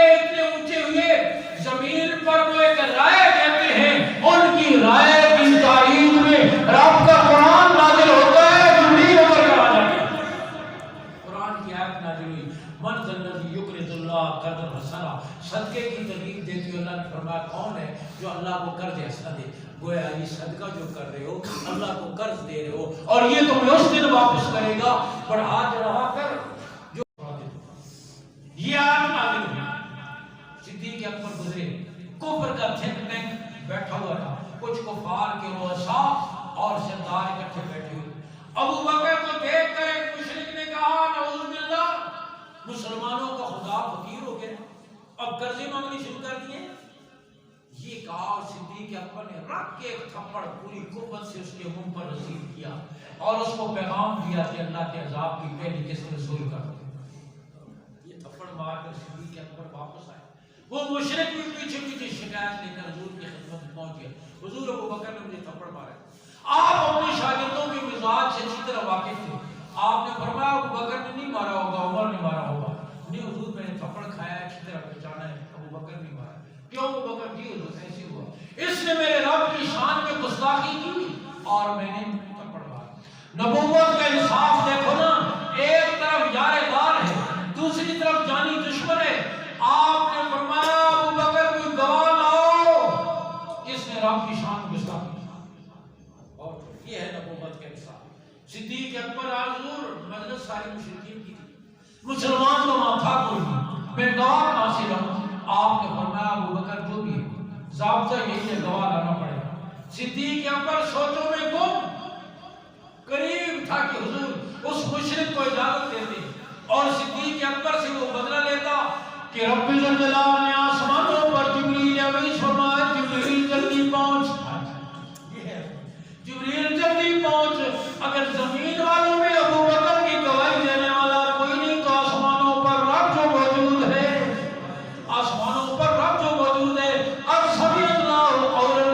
زمین پر وہ ایک رائے دیتے ہیں، ان کی رائے کی تائید میں رب کا قرآن نازل ہوتا ہے، جبریل اتر کر آ جاتے ہیں۔ قرآن کی آیت نازل ہوئی من ذا الذی یقرض اللہ قرضا حسنا، صدقے کی ترغیب دیتی ہے۔ اللہ نے فرمایا کون ہے جو اللہ کو قرض حسنا دے، گویا یہ صدقہ جو کر رہے ہو اللہ کو قرض دے رہے ہو اور یہ تمہیں اس دن واپس کرے گا، بڑھا چڑھا کر جو یہ آیت نازل ہوئی۔ صدیق اکبر گزرے، کفر کا تھنک ٹینک بیٹھا ہوا تھا، کچھ کفار کے رؤساء اور سردار اکٹھے بیٹھے ہوئے۔ ابو بکر کو دیکھ کر ایک مشرک نے کہا نعوذ باللہ، مسلمانوں کا خدا فقیر ہو گیا، اب قرضے مانگنی شروع کر دیے۔ یہ کہا اور صدیق اکبر نے رکھ کے ایک تھپڑ پوری قوت سے اس کے منہ پر رسید کیا اور اس کو پیغام دیا کہ اللہ کے عذاب کی پہلی قسط رسول کر دو۔ یہ تھپڑ مار کر صدیق اکبر واپس آئے، وہ مشرک بھی پیچھے پیچھے شکایت لے کر حضور کی خدمت میں پہنچ گیا، حضور ابو بکر نے مجھے تھپڑ مارا۔ آپ اپنے شاگردوں کے مزاج سے اچھی طرح واقف تھے، آپ نے فرمایا ابو بکر نے نہیں مارا ہوگا، عمر نے مارا ہوگا۔ نہیں حضور میں نے تھپڑ کھایا ہے، اچھی طرح پہچانا ہے، ابو بکر نہیں مارا۔ کیوں ابو بکر؟ جی حضور ایسے ہوا، اس نے میرے رب کی شان میں گستاخی کی اور میں نے تھپڑ مارا۔ نبوت کا انصاف دیکھو نا، ایک طرف یار غار ہے، دوسری طرف جانی دشمن ہے۔ آپ نے فرمایا ابو بکر کوئی گواہ لاؤ، اس نے رب کی شان میں گستاخی کی، اور یہ ہے نبوت کا انصاف۔ صدیق اکبر حضور مجلس ساری مشرکین کی تھی، مسلمان تو وہاں تھا کوئی نہیں، میں گواہ کہاں سے لاؤں؟ آپ نے فرمایا ابو بکر جو بھی ہے ضابطہ یہی ہے، گواہ لانا پڑے گا۔ صدیق اکبر سوچوں میں گم، قریب تھا کہ حضور اس مشرک کو اجازت دیتے اور صدیق اکبر سے وہ بدلہ لیتا کہ رب ذوالجلال نے آسمانوں پر جبریل اویس فرمایا جبریل جلدی پہنچ، جبریل جلدی پہنچ، اگر زمین والوں میں ابو بکر کی گواہی دینے والا کوئی نہیں تو آسمانوں پر رب جو موجود ہے، آسمانوں پر رب جو موجود ہے، اب سبھی اللہ قول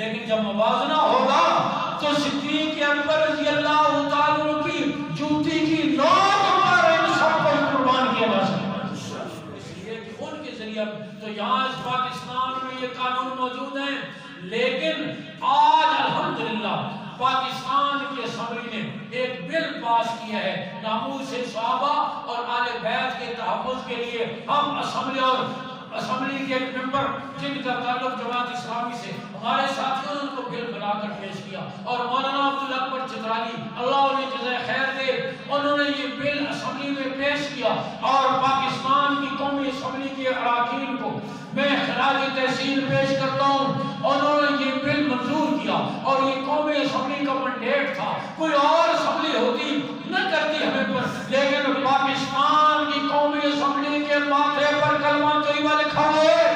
لیکن جب موازنہ ہوگا تو صدیق اکبر رضی اللہ تعالیٰ عنہ کی جوتی کی نوک پر ان سب کو قربان کیا جا سکتا ہے، اس لیے کہ ان کے ذریعے تو یہاں اس پاکستان میں یہ قانون موجود ہیں، لیکن آج الحمدللہ پاکستان کی اسمبلی نے ایک بل پاس کیا ہے ناموس صحابہ اور آل بیت کے تحفظ کے لیے۔ ہم اسمبلی کے ایک ممبر جن کا تعلق جماعت اسلامی سے ہمارے ساتھیوں نے ان کو بل بنا کر پیش کیا، اور مولانا عبدالاکبر چترالی اللہ انہیں جزائے خیر دے، انہوں نے یہ بل اسمبلی میں پیش کیا، اور پاکستان کی قومی اسمبلی کے اراکین کو میں خراج تحسین پیش کرتا ہوں، انہوں نے یہ بل منظور کیا، اور یہ قومی اسمبلی کا منڈیٹ تھا، کوئی اور اسمبلی ہوتی نہ کرتی ہمیں پر، لیکن پاکستان کی قومی اسمبلی کے ماتھے پر کلمہ طیبہ لکھا ہوا ہے،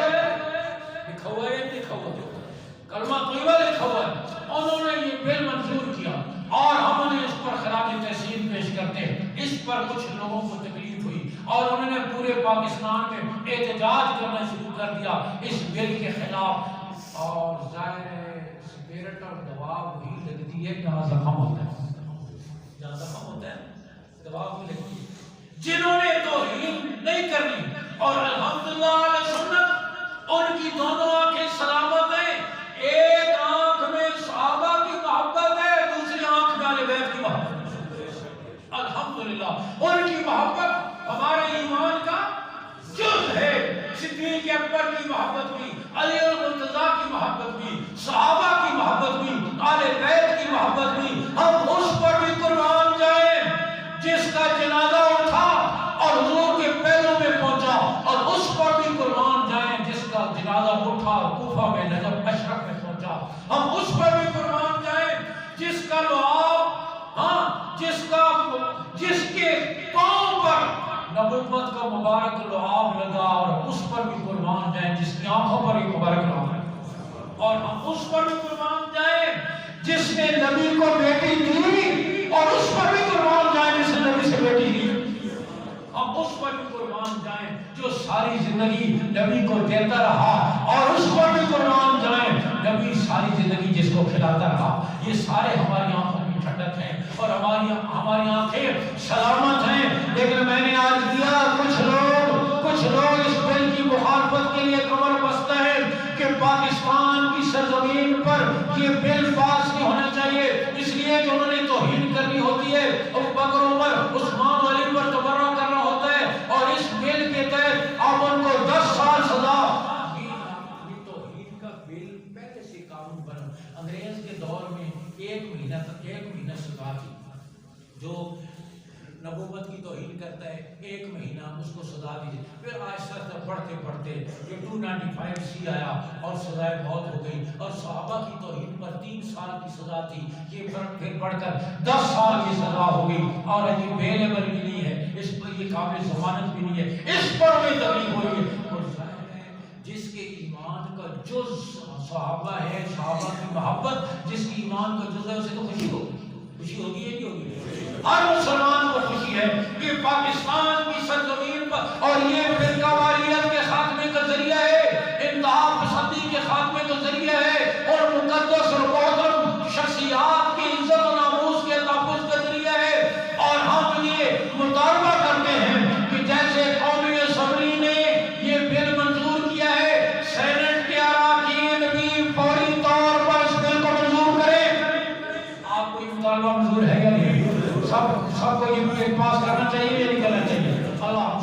کلمہ طیبہ لکھا ہوا ہے، انہوں نے یہ بل منظور کیا، اور ہم نے اس پر خراج تحسین پیش کرتے ہیں۔ اس پر کچھ لوگوں کو تکلیف ہوئی اور انہوں نے پورے پاکستان میں احتجاج کرنا شروع کر دیا اس بل کے خلاف، اور ظاہر سپیرٹ اور دباؤ وہی لگتی ہے جہاں زخم ہوتا ہے، جہاں زخم ہوتا ہے دباؤ وہی لگتی ہے۔ جنہوں نے توہین نہیں کرنی، اور الحمدللہ علیہ سنت ان کی دونوں آنکھیں سلامت ہیں، ایک آنکھ میں صحابہ کی محبت ہے، دوسری آنکھ میں اہل بیت کی محبت ہے، الحمدللہ ان کی محبت ہمارے ایمان کا جز ہے۔ صدیق اکبر کی محبت بھی، علی المرتضیٰ کی محبت بھی، صحابہ کی محبت بھی، اہل بیت کی محبت بھی، ہم اس پر بھی قربان جائیں جس کا جنازہ اٹھا اور حضور کے پیروں میں پہنچا، اور اس پر بھی قربان جائیں جس کا جنازہ اٹھا کوفہ میں نجف اشرف میں پہنچا، ہم اس پر بھی قربان جائیں جس کا لعاب جس کے پاؤں پر نبوت کا مبارک لعاب لگا، اور اس پر بھی قربان جائیں جس کی آنکھوں پر یہ مبارک لعاب لگا، اور ہم اس پر بھی قربان جائیں جس نے نبی کو بیٹی دی، اور اس پر بھی قربان جائیں جس نے نبی سے بیٹی دی، ہم اس پر بھی قربان جائیں جو ساری زندگی نبی کو دیتا رہا، اور اس پر بھی قربان جائیں نبی ساری زندگی جس کو کھلاتا رہا۔ یہ سارے ہماری آنکھوں کی ٹھنڈک ہیں، اور ہماری آنکھیں سلامت ہیں، لیکن میں نے آج دیا کچھ لوگ اس بل کی مخالفت کے لیے کمر بستہ ہیں کہ پاکستان کی سرزمین پر یہ بل پاس نہیں ہونا چاہیے، اس لیے کہ انہوں نے توہین کرنی ہوتی ہے، ابوبکر عمر عثمان علی پر تبرع کرنا ہوتا ہے، اور اس بل کے تحت اب ان کو 10 سال سزا۔ یہ توہین کا بل پہلے سے قانون بنا، انگریز کے دور میں ایک مہینہ سزا تھی، جو نبوت کی توہین کرتا ہے 1 مہینہ اس کو سزا دی، پھر آہستہ آہستہ پڑھتے یہ 295 سی آیا اور سزائے بہت ہو گئی، اور صحابہ کی توہین پر 3 سال کی سزا تھی، یہ پھر بڑھ کر 10 سال کی سزا ہو گئی، اور یہ بیلیبل بھی نہیں ہے، اس پر یہ قابل ضمانت بھی نہیں ہے، اس پر بھی تکلیف ہوئی ہے، اور ظاہر ہے جس کے ایمان کا جز صحابہ ہے، صحابہ کی محبت جس کی ایمان کا جز ہے، اسے تو خوشی ہوگی ہے نہیں ہوگی؟ ہر مسلمان کو خوشی ہے کہ پاکستان کی سرزمین پر، اور یہ فرقہ واریت کے خاتمے کا ذریعہ ہے، انتہا پسندی کے خاتمے کا ذریعہ ہے، اور مقدس اور محترم شخصیات کی عزت و ناموس کے تحفظ کا ذریعہ ہے، اور ہم یہ مطالبہ کرتے ہیں کہ جیسے قومی اسمبلی نے یہ بل منظور کیا ہے، سینٹ کے اراکین بھی فوری طور پر اس بل کو منظور کریں۔ آپ کو یہ مطالبہ منظور ہے یا نہیں؟ سب کو یہ بل پاس کرنا چاہیے یا نہیں کرنا چاہیے؟ اللہ